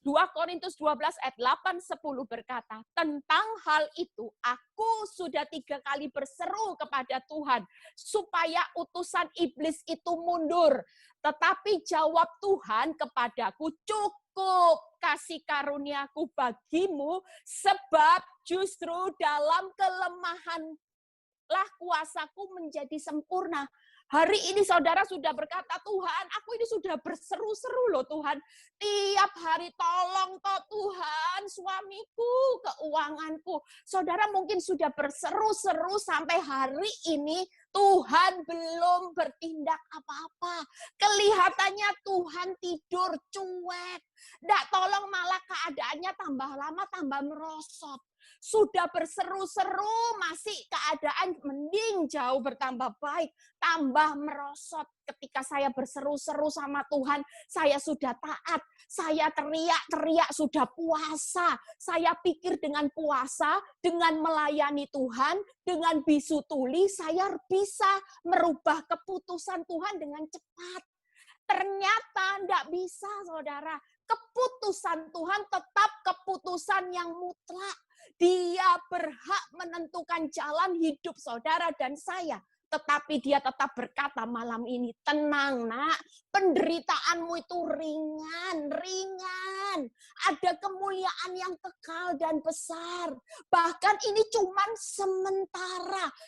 2 Korintus 12 ayat 8-10 berkata, tentang hal itu aku sudah 3 kali berseru kepada Tuhan supaya utusan iblis itu mundur. Tetapi jawab Tuhan kepadaku, cukup kasih karuniaku bagimu, sebab justru dalam kelemahanlah kuasaku menjadi sempurna. Hari ini saudara sudah berkata, Tuhan, aku ini sudah berseru-seru loh Tuhan. Tiap hari tolong toh Tuhan, suamiku, keuanganku. Saudara mungkin sudah berseru-seru sampai hari ini, Tuhan belum bertindak apa-apa. Kelihatannya Tuhan tidur cuek. Nggak, tolong malah keadaannya tambah lama tambah merosot. Sudah berseru-seru, masih keadaan mending jauh bertambah baik, tambah merosot. Ketika saya berseru-seru sama Tuhan, saya sudah taat, saya teriak-teriak sudah puasa. Saya pikir dengan puasa, dengan melayani Tuhan, dengan bisu tuli, saya bisa merubah keputusan Tuhan dengan cepat. Ternyata tidak bisa, saudara. Keputusan Tuhan tetap keputusan yang mutlak. Dia berhak menentukan jalan hidup saudara dan saya. Tetapi dia tetap berkata malam ini, tenang nak, penderitaanmu itu ringan. Ada kemuliaan yang kekal dan besar. Bahkan ini cuman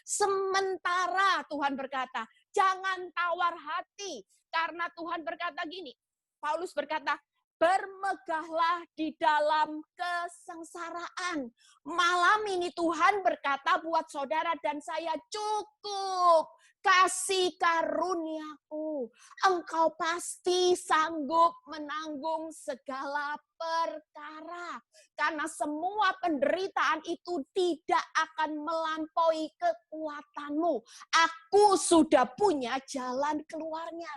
sementara Tuhan berkata, jangan tawar hati. Karena Tuhan berkata gini, Paulus berkata, bermegahlah di dalam kesengsaraan. Malam ini Tuhan berkata buat saudara dan saya, cukup kasih karuniaku. Engkau pasti sanggup menanggung segala perkara. Karena semua penderitaan itu tidak akan melampaui kekuatanmu. Aku sudah punya jalan keluarnya.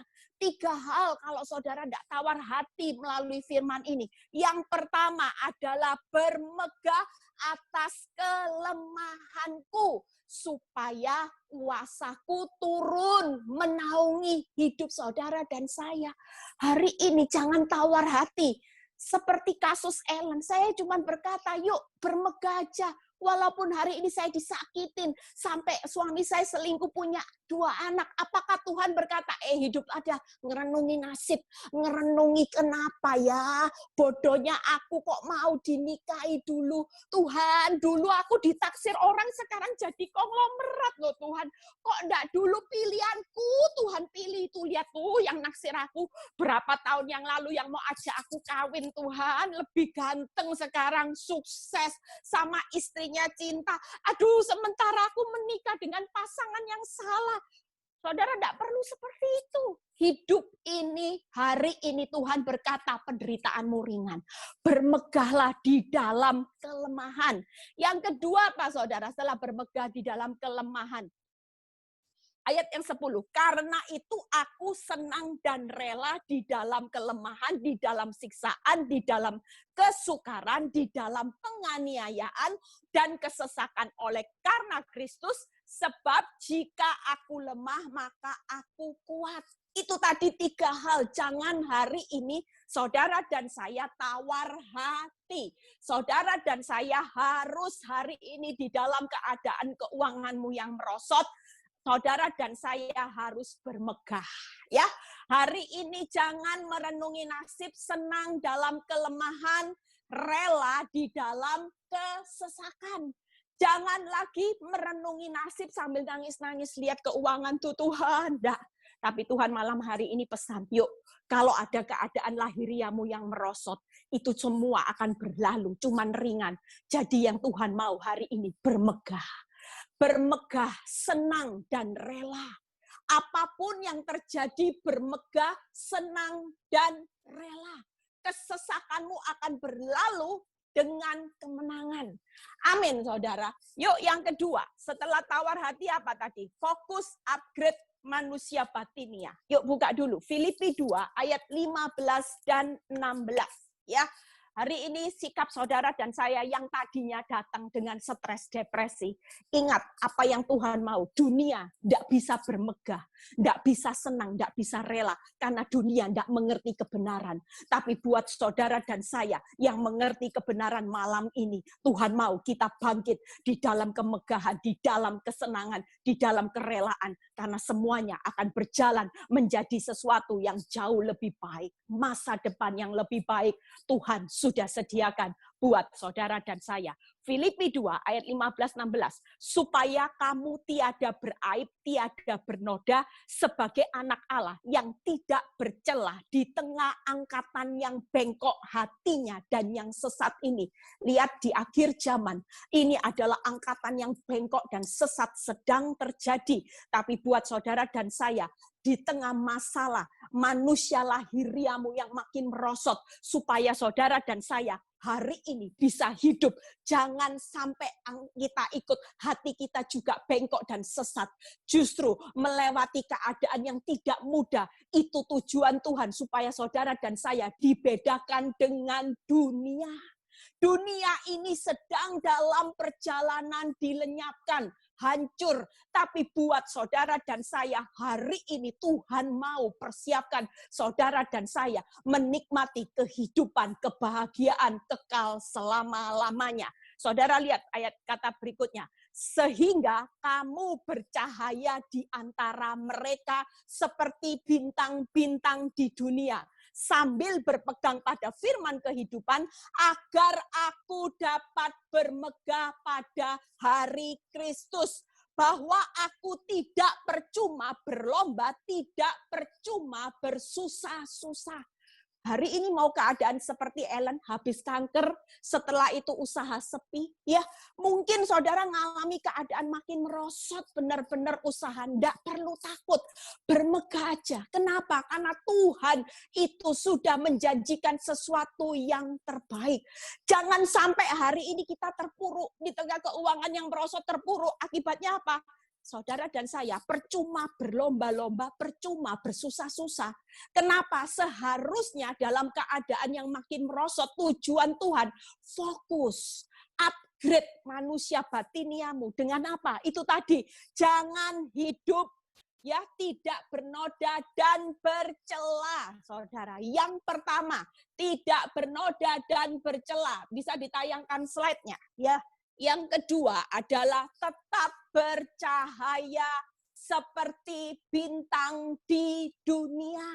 3 hal kalau saudara tidak tawar hati melalui firman ini. Yang pertama adalah bermegah atas kelemahanku, supaya kuasaku turun menaungi hidup saudara dan saya. Hari ini jangan tawar hati. Seperti kasus Ellen, saya cuma berkata, yuk bermegah aja. Walaupun hari ini saya disakitin, sampai suami saya selingkuh, punya 2 anak. Apakah Tuhan berkata, hidup ada, ngerenungi nasib, ngerenungi kenapa ya, bodohnya aku kok mau dinikahi dulu. Tuhan, dulu aku ditaksir orang, sekarang jadi konglomerat loh Tuhan. Kok enggak dulu pilihanku, Tuhan pilih. Tuh lihat tuh yang naksir aku berapa tahun yang lalu, yang mau ajak aku kawin Tuhan, lebih ganteng sekarang, sukses, sama istrinya cinta. Aduh, sementara aku menikah dengan pasangan yang salah. Saudara tidak perlu seperti itu. Hidup ini, hari ini Tuhan berkata penderitaanmu ringan. Bermegahlah di dalam kelemahan. Yang kedua apa saudara? Setelah bermegah di dalam kelemahan. Ayat yang 10, karena itu aku senang dan rela di dalam kelemahan, di dalam siksaan, di dalam kesukaran, di dalam penganiayaan dan kesesakan oleh karena Kristus, sebab jika aku lemah maka aku kuat. Itu tadi 3 hal, jangan hari ini saudara dan saya tawar hati. Saudara dan saya harus hari ini di dalam keadaan keuanganmu yang merosot, saudara dan saya harus bermegah, ya. Hari ini jangan merenungi nasib, senang dalam kelemahan, rela di dalam kesesakan. Jangan lagi merenungi nasib sambil nangis-nangis lihat keuangan tuh Tuhan. Enggak. Tapi Tuhan malam hari ini pesan, yuk, kalau ada keadaan lahiriamu yang merosot, itu semua akan berlalu, cuman ringan. Jadi yang Tuhan mau hari ini bermegah. Bermegah, senang, dan rela. Apapun yang terjadi, bermegah, senang, dan rela. Kesesakanmu akan berlalu dengan kemenangan. Amin, saudara. Yuk, yang kedua. Setelah tawar hati apa tadi? Fokus, upgrade manusia batinia. Yuk, buka dulu. Filipi 2, ayat 15 dan 16. Ya. Hari ini sikap saudara dan saya yang tadinya datang dengan stres, depresi. Ingat apa yang Tuhan mau. Dunia tidak bisa bermegah, tidak bisa senang, tidak bisa rela. Karena dunia tidak mengerti kebenaran. Tapi buat saudara dan saya yang mengerti kebenaran malam ini, Tuhan mau kita bangkit di dalam kemegahan, di dalam kesenangan, di dalam kerelaan. Karena semuanya akan berjalan menjadi sesuatu yang jauh lebih baik. Masa depan yang lebih baik Tuhan sudah sediakan buat saudara dan saya. Filipi 2 ayat 15-16. Supaya kamu tiada beraib, tiada bernoda sebagai anak Allah yang tidak bercelah di tengah angkatan yang bengkok hatinya dan yang sesat ini. Lihat di akhir zaman, ini adalah angkatan yang bengkok dan sesat sedang terjadi. Tapi buat saudara dan saya, di tengah masalah manusia lahiriamu yang makin merosot, supaya saudara dan saya hari ini bisa hidup. Jangan sampai kita ikut hati kita juga bengkok dan sesat. Justru melewati keadaan yang tidak mudah. Itu tujuan Tuhan supaya saudara dan saya dibedakan dengan dunia. Dunia ini sedang dalam perjalanan dilenyapkan, hancur. Tapi buat saudara dan saya hari ini Tuhan mau persiapkan saudara dan saya menikmati kehidupan, kebahagiaan kekal selama-lamanya. Saudara lihat ayat kata berikutnya. Sehingga kamu bercahaya di antara mereka seperti bintang-bintang di dunia. Sambil berpegang pada firman kehidupan, agar aku dapat bermegah pada hari Kristus. Bahwa aku tidak percuma berlomba, tidak percuma bersusah-susah. Hari ini mau keadaan seperti Ellen, habis kanker, setelah itu usaha sepi, ya mungkin saudara ngalami keadaan makin merosot, benar-benar usaha, enggak perlu takut, bermegah aja. Kenapa? Karena Tuhan itu sudah menjanjikan sesuatu yang terbaik. Jangan sampai hari ini kita terpuruk, di tengah keuangan yang merosot terpuruk, akibatnya apa? Saudara dan saya percuma berlomba-lomba, percuma bersusah-susah. Kenapa? Seharusnya dalam keadaan yang makin merosot, tujuan Tuhan fokus, upgrade manusia batiniamu. Dengan apa? Itu tadi, jangan hidup ya tidak bernoda dan bercela, saudara. Yang pertama, tidak bernoda dan bercela. Bisa ditayangkan slide-nya, ya. Yang kedua adalah tetap bercahaya seperti bintang di dunia.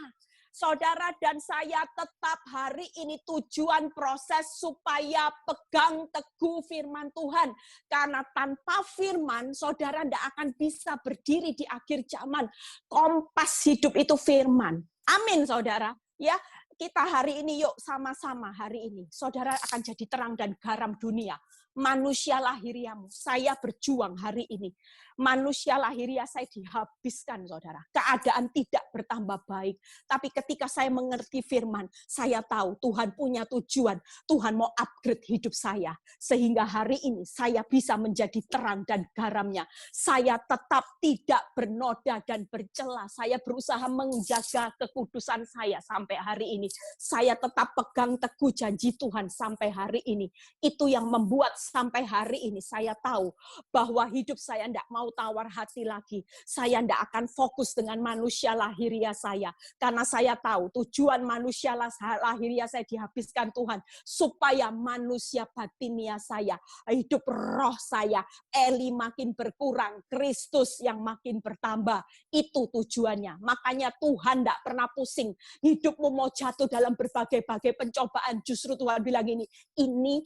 Saudara dan saya tetap hari ini tujuan proses supaya pegang teguh firman Tuhan. Karena tanpa firman, saudara tidak akan bisa berdiri di akhir zaman. Kompas hidup itu firman. Amin, saudara. Ya, kita hari ini, yuk sama-sama hari ini. Saudara akan jadi terang dan garam dunia. Manusia lahiriamu, saya berjuang hari ini. Manusia lahiriah saya dihabiskan, saudara. Keadaan tidak bertambah baik. Tapi ketika saya mengerti firman, saya tahu Tuhan punya tujuan. Tuhan mau upgrade hidup saya. Sehingga hari ini saya bisa menjadi terang dan garamnya. Saya tetap tidak bernoda dan bercela. Saya berusaha menjaga kekudusan saya sampai hari ini. Saya tetap pegang teguh janji Tuhan sampai hari ini. Itu yang membuat sampai hari ini saya tahu bahwa hidup saya tidak mau tawar hati lagi. Saya tidak akan fokus dengan manusia lahiriah saya. Karena saya tahu tujuan manusia lahiriah saya dihabiskan Tuhan. Supaya manusia batinia saya, hidup roh saya, Eli makin berkurang, Kristus yang makin bertambah. Itu tujuannya. Makanya Tuhan tidak pernah pusing. Hidupmu mau jatuh dalam berbagai-bagai pencobaan. Justru Tuhan bilang ini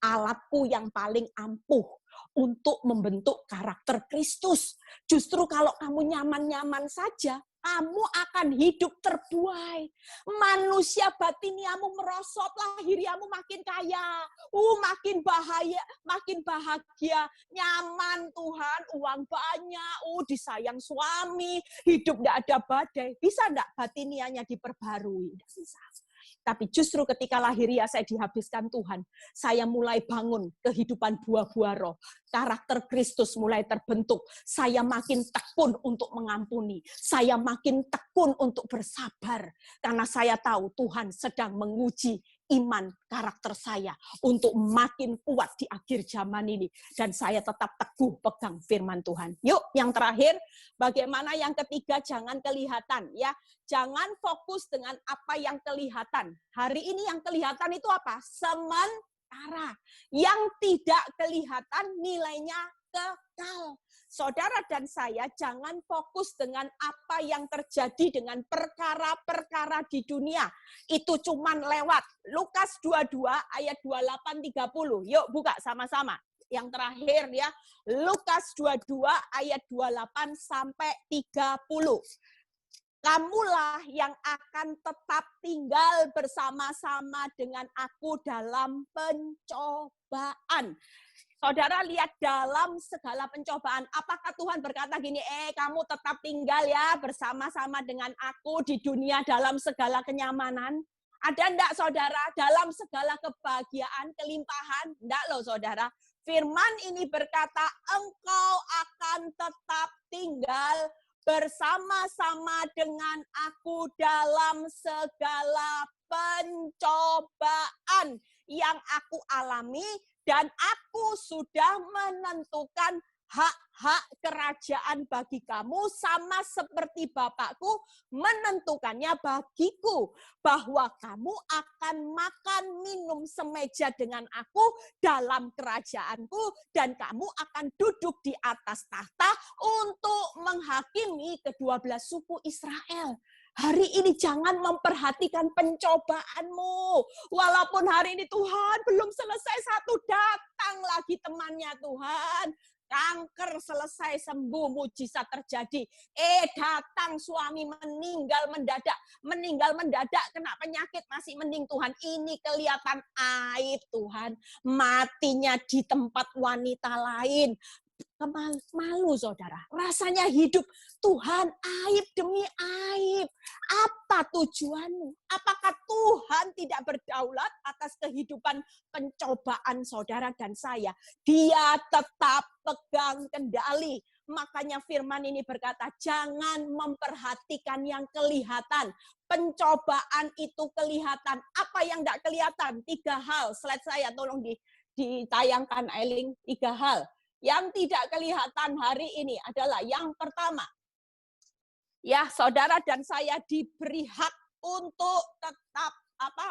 alatku yang paling ampuh untuk membentuk karakter Kristus. Justru kalau kamu nyaman-nyaman saja, kamu akan hidup terbuai. Manusia batiniamu merosot, lahiriamu makin kaya, makin bahagia, nyaman Tuhan, uang banyak, disayang suami, hidup tidak ada badai. Bisa tidak batinianya diperbarui? Tidak bisa. Tapi justru ketika lahiriah saya dihabiskan Tuhan, saya mulai bangun kehidupan buah-buah roh. Karakter Kristus mulai terbentuk. Saya makin tekun untuk mengampuni. Saya makin tekun untuk bersabar. Karena saya tahu Tuhan sedang menguji iman karakter saya untuk makin kuat di akhir zaman ini. Dan saya tetap teguh pegang firman Tuhan. Yuk, yang terakhir, bagaimana yang ketiga, jangan kelihatan. Ya, jangan fokus dengan apa yang kelihatan. Hari ini yang kelihatan itu apa? Sementara. Yang tidak kelihatan nilainya kekal. Saudara dan saya jangan fokus dengan apa yang terjadi dengan perkara-perkara di dunia. Itu cuman lewat. Lukas 22 ayat 28-30. Yuk buka sama-sama. Yang terakhir ya, Lukas 22 ayat 28 sampai 30. Kamulah yang akan tetap tinggal bersama-sama dengan aku dalam pencobaan. Saudara lihat dalam segala pencobaan, apakah Tuhan berkata gini, kamu tetap tinggal ya bersama-sama dengan aku di dunia dalam segala kenyamanan? Ada enggak saudara? Dalam segala kebahagiaan, kelimpahan? Enggak loh saudara. Firman ini berkata, engkau akan tetap tinggal bersama-sama dengan aku dalam segala pencobaan yang aku alami, dan aku sudah menentukan hak-hak kerajaan bagi kamu sama seperti Bapakku menentukannya bagiku. Bahwa kamu akan makan minum semeja dengan aku dalam kerajaanku. Dan kamu akan duduk di atas tahta untuk menghakimi kedua-belas suku Israel. Hari ini jangan memperhatikan pencobaanmu. Walaupun hari ini Tuhan belum selesai satu, datang lagi temannya Tuhan. Kanker selesai sembuh, mujizat terjadi. Datang suami meninggal mendadak kena penyakit masih mending Tuhan. Ini kelihatan aib Tuhan. Matinya di tempat wanita lain. Malu saudara, rasanya hidup Tuhan aib demi aib. Apa tujuanmu? Apakah Tuhan tidak berdaulat atas kehidupan pencobaan saudara dan saya? Dia tetap pegang kendali. Makanya firman ini berkata, jangan memperhatikan yang kelihatan. Pencobaan itu kelihatan. Apa yang tidak kelihatan? 3 hal. Slide saya tolong ditayangkan, Ailing. 3 hal. Yang tidak kelihatan hari ini adalah yang pertama. Ya, saudara dan saya diberi hak untuk tetap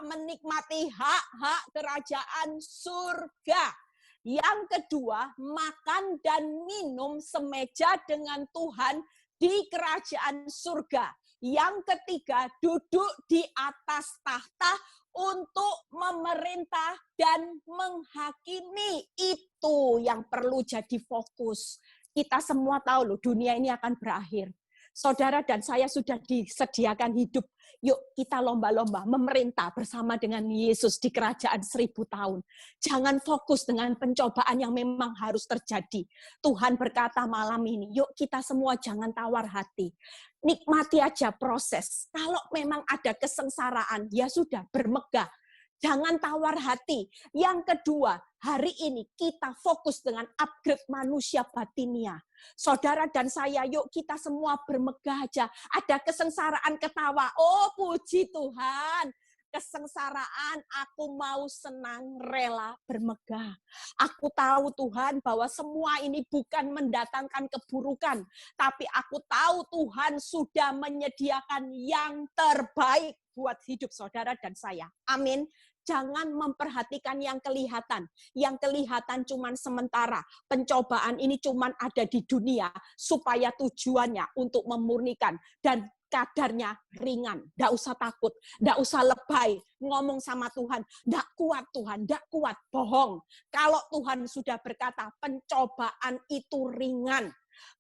menikmati hak-hak kerajaan surga. Yang kedua, makan dan minum semeja dengan Tuhan di kerajaan surga. Yang ketiga, duduk di atas tahta untuk memerintah dan menghakimi. Itu yang perlu jadi fokus. Kita semua tahu loh, dunia ini akan berakhir. Saudara dan saya sudah disediakan hidup. Yuk kita lomba-lomba memerintah bersama dengan Yesus di kerajaan 1000 tahun. Jangan fokus dengan pencobaan yang memang harus terjadi. Tuhan berkata malam ini, yuk kita semua jangan tawar hati. Nikmati aja proses. Kalau memang ada kesengsaraan, ya sudah bermegah. Jangan tawar hati. Yang kedua, hari ini kita fokus dengan upgrade manusia batinia. Saudara dan saya, yuk kita semua bermegah aja. Ada kesengsaraan, ketawa. Oh, puji Tuhan. Kesengsaraan, aku mau senang, rela, bermegah. Aku tahu Tuhan bahwa semua ini bukan mendatangkan keburukan. Tapi aku tahu Tuhan sudah menyediakan yang terbaik buat hidup saudara dan saya. Amin. Jangan memperhatikan yang kelihatan. Yang kelihatan cuman sementara. Pencobaan ini cuman ada di dunia supaya tujuannya untuk memurnikan dan kadarnya ringan. Nggak usah takut, nggak usah lebay. Ngomong sama Tuhan, nggak kuat Tuhan, nggak kuat. Bohong. Kalau Tuhan sudah berkata pencobaan itu ringan,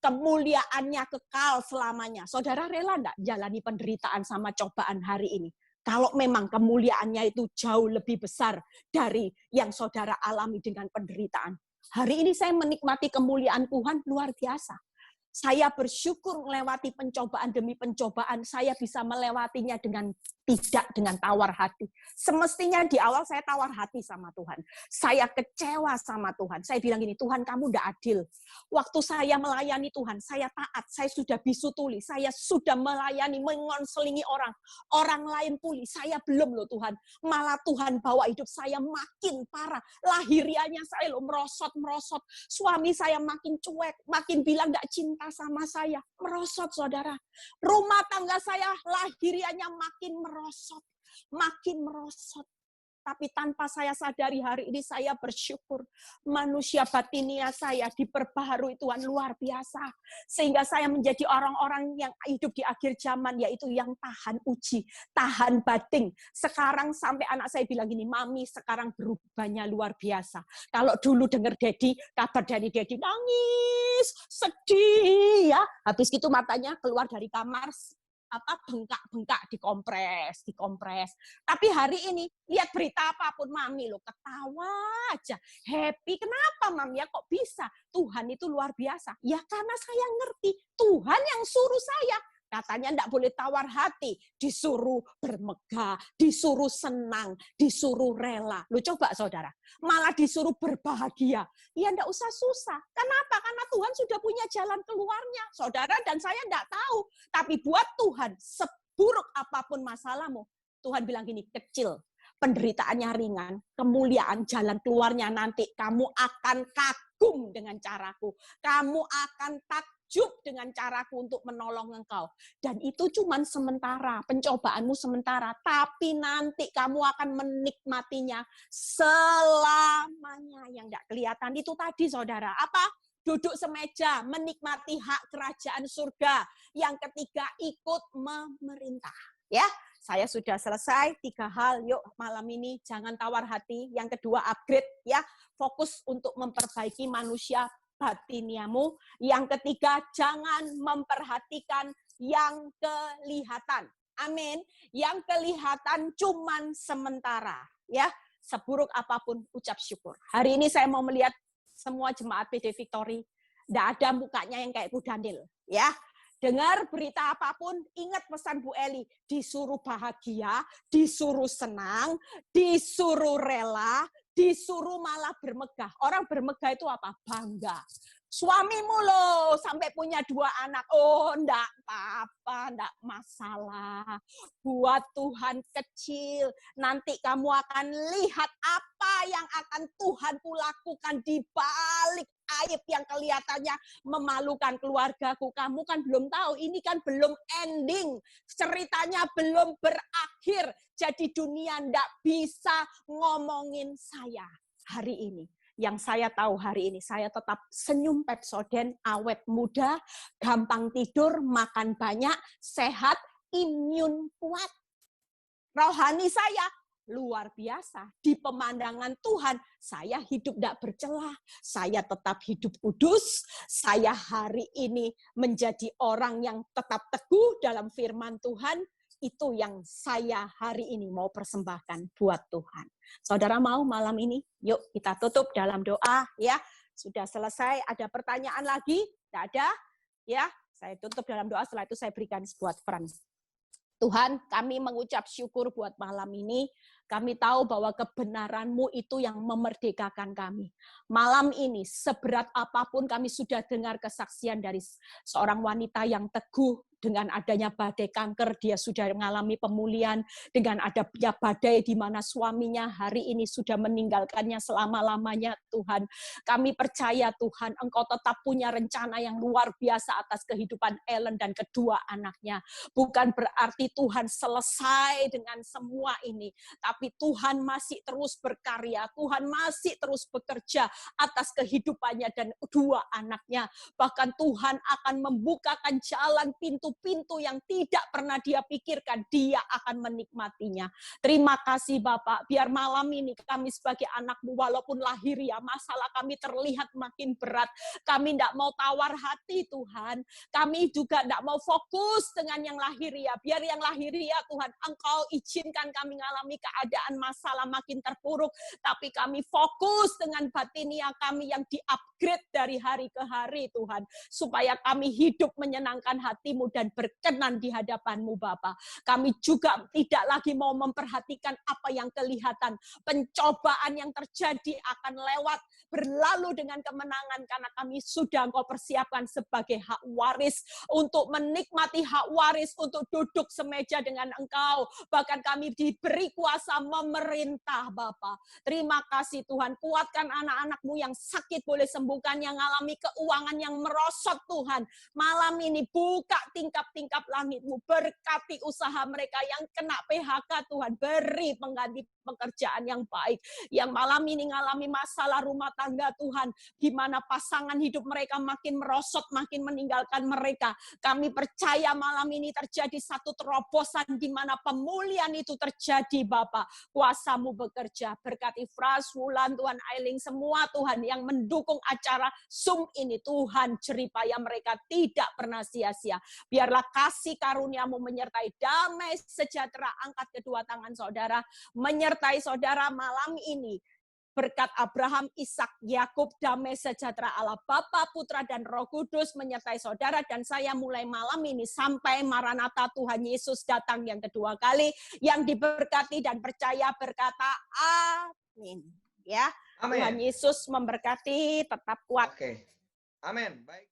kemuliaannya kekal selamanya. Saudara rela nggak jalani penderitaan sama cobaan hari ini? Kalau memang kemuliaannya itu jauh lebih besar dari yang saudara alami dengan penderitaan. Hari ini saya menikmati kemuliaan Tuhan luar biasa. Saya bersyukur melewati pencobaan demi pencobaan. Saya bisa melewatinya tidak dengan tawar hati. Semestinya di awal saya tawar hati sama Tuhan. Saya kecewa sama Tuhan. Saya bilang gini, Tuhan kamu tidak adil. Waktu saya melayani Tuhan, saya taat. Saya sudah bisu tuli. Saya sudah melayani, mengonselingi orang. Orang lain pulih. Saya belum loh Tuhan. Malah Tuhan bawa hidup saya makin parah. Lahirianya saya loh merosot-merosot. Suami saya makin cuek. Makin bilang tidak cinta sama saya. Merosot saudara. Rumah tangga saya lahirianya makin merosot. Makin merosot. Tapi tanpa saya sadari hari ini saya bersyukur. Manusia batinia saya diperbaharui Tuhan luar biasa. Sehingga saya menjadi orang-orang yang hidup di akhir zaman. Yaitu yang tahan uji, tahan bading. Sekarang sampai anak saya bilang gini, Mami sekarang berubahnya luar biasa. Kalau dulu dengar Dedi, kabar dari Dedi nangis, sedih ya. Habis itu matanya keluar dari kamar, bengkak-bengkak, dikompres. Tapi hari ini lihat berita apapun Mami lo ketawa aja, happy. Kenapa Mami ya kok bisa? Tuhan itu luar biasa. Ya karena saya ngerti Tuhan yang suruh saya. Katanya enggak boleh tawar hati, disuruh bermegah, disuruh senang, disuruh rela. Lu coba saudara, malah disuruh berbahagia. Ya enggak usah susah. Kenapa? Karena Tuhan sudah punya jalan keluarnya. Saudara dan saya enggak tahu. Tapi buat Tuhan, seburuk apapun masalahmu, Tuhan bilang gini, kecil, penderitaannya ringan, kemuliaan jalan keluarnya nanti. Kamu akan kagum dengan caraku. Kamu akan takjub dengan caraku untuk menolong engkau. Dan itu cuma sementara, pencobaanmu sementara. Tapi nanti kamu akan menikmatinya selamanya. Yang enggak kelihatan itu tadi saudara. Apa? Duduk semeja, menikmati hak kerajaan surga. Yang ketiga, ikut memerintah. Ya, saya sudah selesai 3 hal. Yuk malam ini jangan tawar hati. Yang kedua, upgrade ya. Fokus untuk memperbaiki manusia batiniamu. Yang ketiga, jangan memperhatikan yang kelihatan. Amin. Yang kelihatan cuman sementara. Ya, seburuk apapun ucap syukur. Hari ini saya mau melihat semua jemaat PD Victory, tidak ada mukanya yang kayak Bu Daniel. Ya, dengar berita apapun, ingat pesan Bu Eli, disuruh bahagia, disuruh senang, disuruh rela, disuruh malah bermegah. Orang bermegah itu apa? Bangga. Suamimu loh sampai punya 2 anak. Oh, enggak apa-apa, enggak masalah. Buat Tuhan kecil. Nanti kamu akan lihat apa yang akan Tuhan lakukan di balik aib yang kelihatannya memalukan keluargaku. Kamu kan belum tahu, ini kan belum ending. Ceritanya belum berakhir. Jadi dunia enggak bisa ngomongin saya hari ini. Yang saya tahu hari ini, saya tetap senyum Pepsodent, awet muda, gampang tidur, makan banyak, sehat, imun kuat. Rohani saya luar biasa. Di pemandangan Tuhan, saya hidup tidak bercela. Saya tetap hidup kudus. Saya hari ini menjadi orang yang tetap teguh dalam firman Tuhan. Itu yang saya hari ini mau persembahkan buat Tuhan. Saudara mau malam ini? Yuk kita tutup dalam doa ya. Sudah selesai, ada pertanyaan lagi? Tidak ada? Ya, saya tutup dalam doa, setelah itu saya berikan sebuah peran. Tuhan, kami mengucap syukur buat malam ini. Kami tahu bahwa kebenaran-Mu itu yang memerdekakan kami. Malam ini, seberat apapun kami sudah dengar kesaksian dari seorang wanita yang teguh. Dengan adanya badai kanker, dia sudah mengalami pemulihan. Dengan adanya badai di mana suaminya hari ini sudah meninggalkannya selama-lamanya, Tuhan. Kami percaya, Tuhan, Engkau tetap punya rencana yang luar biasa atas kehidupan Ellen dan kedua anaknya. Bukan berarti Tuhan selesai dengan semua ini, tapi Tuhan masih terus berkarya, Tuhan masih terus bekerja atas kehidupannya dan dua anaknya. Bahkan Tuhan akan membukakan jalan pintu-pintu yang tidak pernah dia pikirkan, dia akan menikmatinya. Terima kasih Bapak, biar malam ini kami sebagai anak-Mu, walaupun lahiriah masalah kami terlihat makin berat, kami tidak mau tawar hati Tuhan, kami juga tidak mau fokus dengan yang lahiriah, biar yang lahiriah Tuhan, Engkau izinkan kami mengalami keadaan masalah makin terpuruk, tapi kami fokus dengan batinia kami yang di-upgrade dari hari ke hari Tuhan, supaya kami hidup menyenangkan hati-Mu dan berkenan di hadapan-Mu Bapa. Kami juga tidak lagi mau memperhatikan apa yang kelihatan, pencobaan yang terjadi akan lewat, berlalu dengan kemenangan, karena kami sudah Engkau persiapkan sebagai hak waris, untuk menikmati hak waris, untuk duduk semeja dengan Engkau. Bahkan kami diberi kuasa memerintah Bapa. Terima kasih Tuhan, kuatkan anak-anak-Mu yang sakit boleh sembuhkan, yang mengalami keuangan yang merosot Tuhan. Malam ini buka tingkap-tingkap langit-Mu, berkati usaha mereka yang kena PHK Tuhan, beri pengganti pekerjaan yang baik. Yang malam ini mengalami masalah rumah tangga Tuhan, di mana pasangan hidup mereka makin merosot, makin meninggalkan mereka. Kami percaya malam ini terjadi satu terobosan di mana pemulihan itu terjadi Bapa. Kuasa-Mu bekerja, berkati Fras, Wulan, Tuhan Ailing, semua Tuhan yang mendukung acara Zoom ini, Tuhan jeripaya mereka tidak pernah sia-sia. Biarlah kasih karunia-Mu menyertai, damai sejahtera angkat kedua tangan saudara, menyertai saudara malam ini. Berkat Abraham, Ishak, Yakub, damai sejahtera Allah Bapa, Putra, dan Roh Kudus menyertai saudara dan saya mulai malam ini sampai Maranatha Tuhan Yesus datang yang kedua kali. Yang diberkati dan percaya berkata amin. Ya, Amin. Tuhan Yesus memberkati, tetap kuat. Oke. Amin. Baik.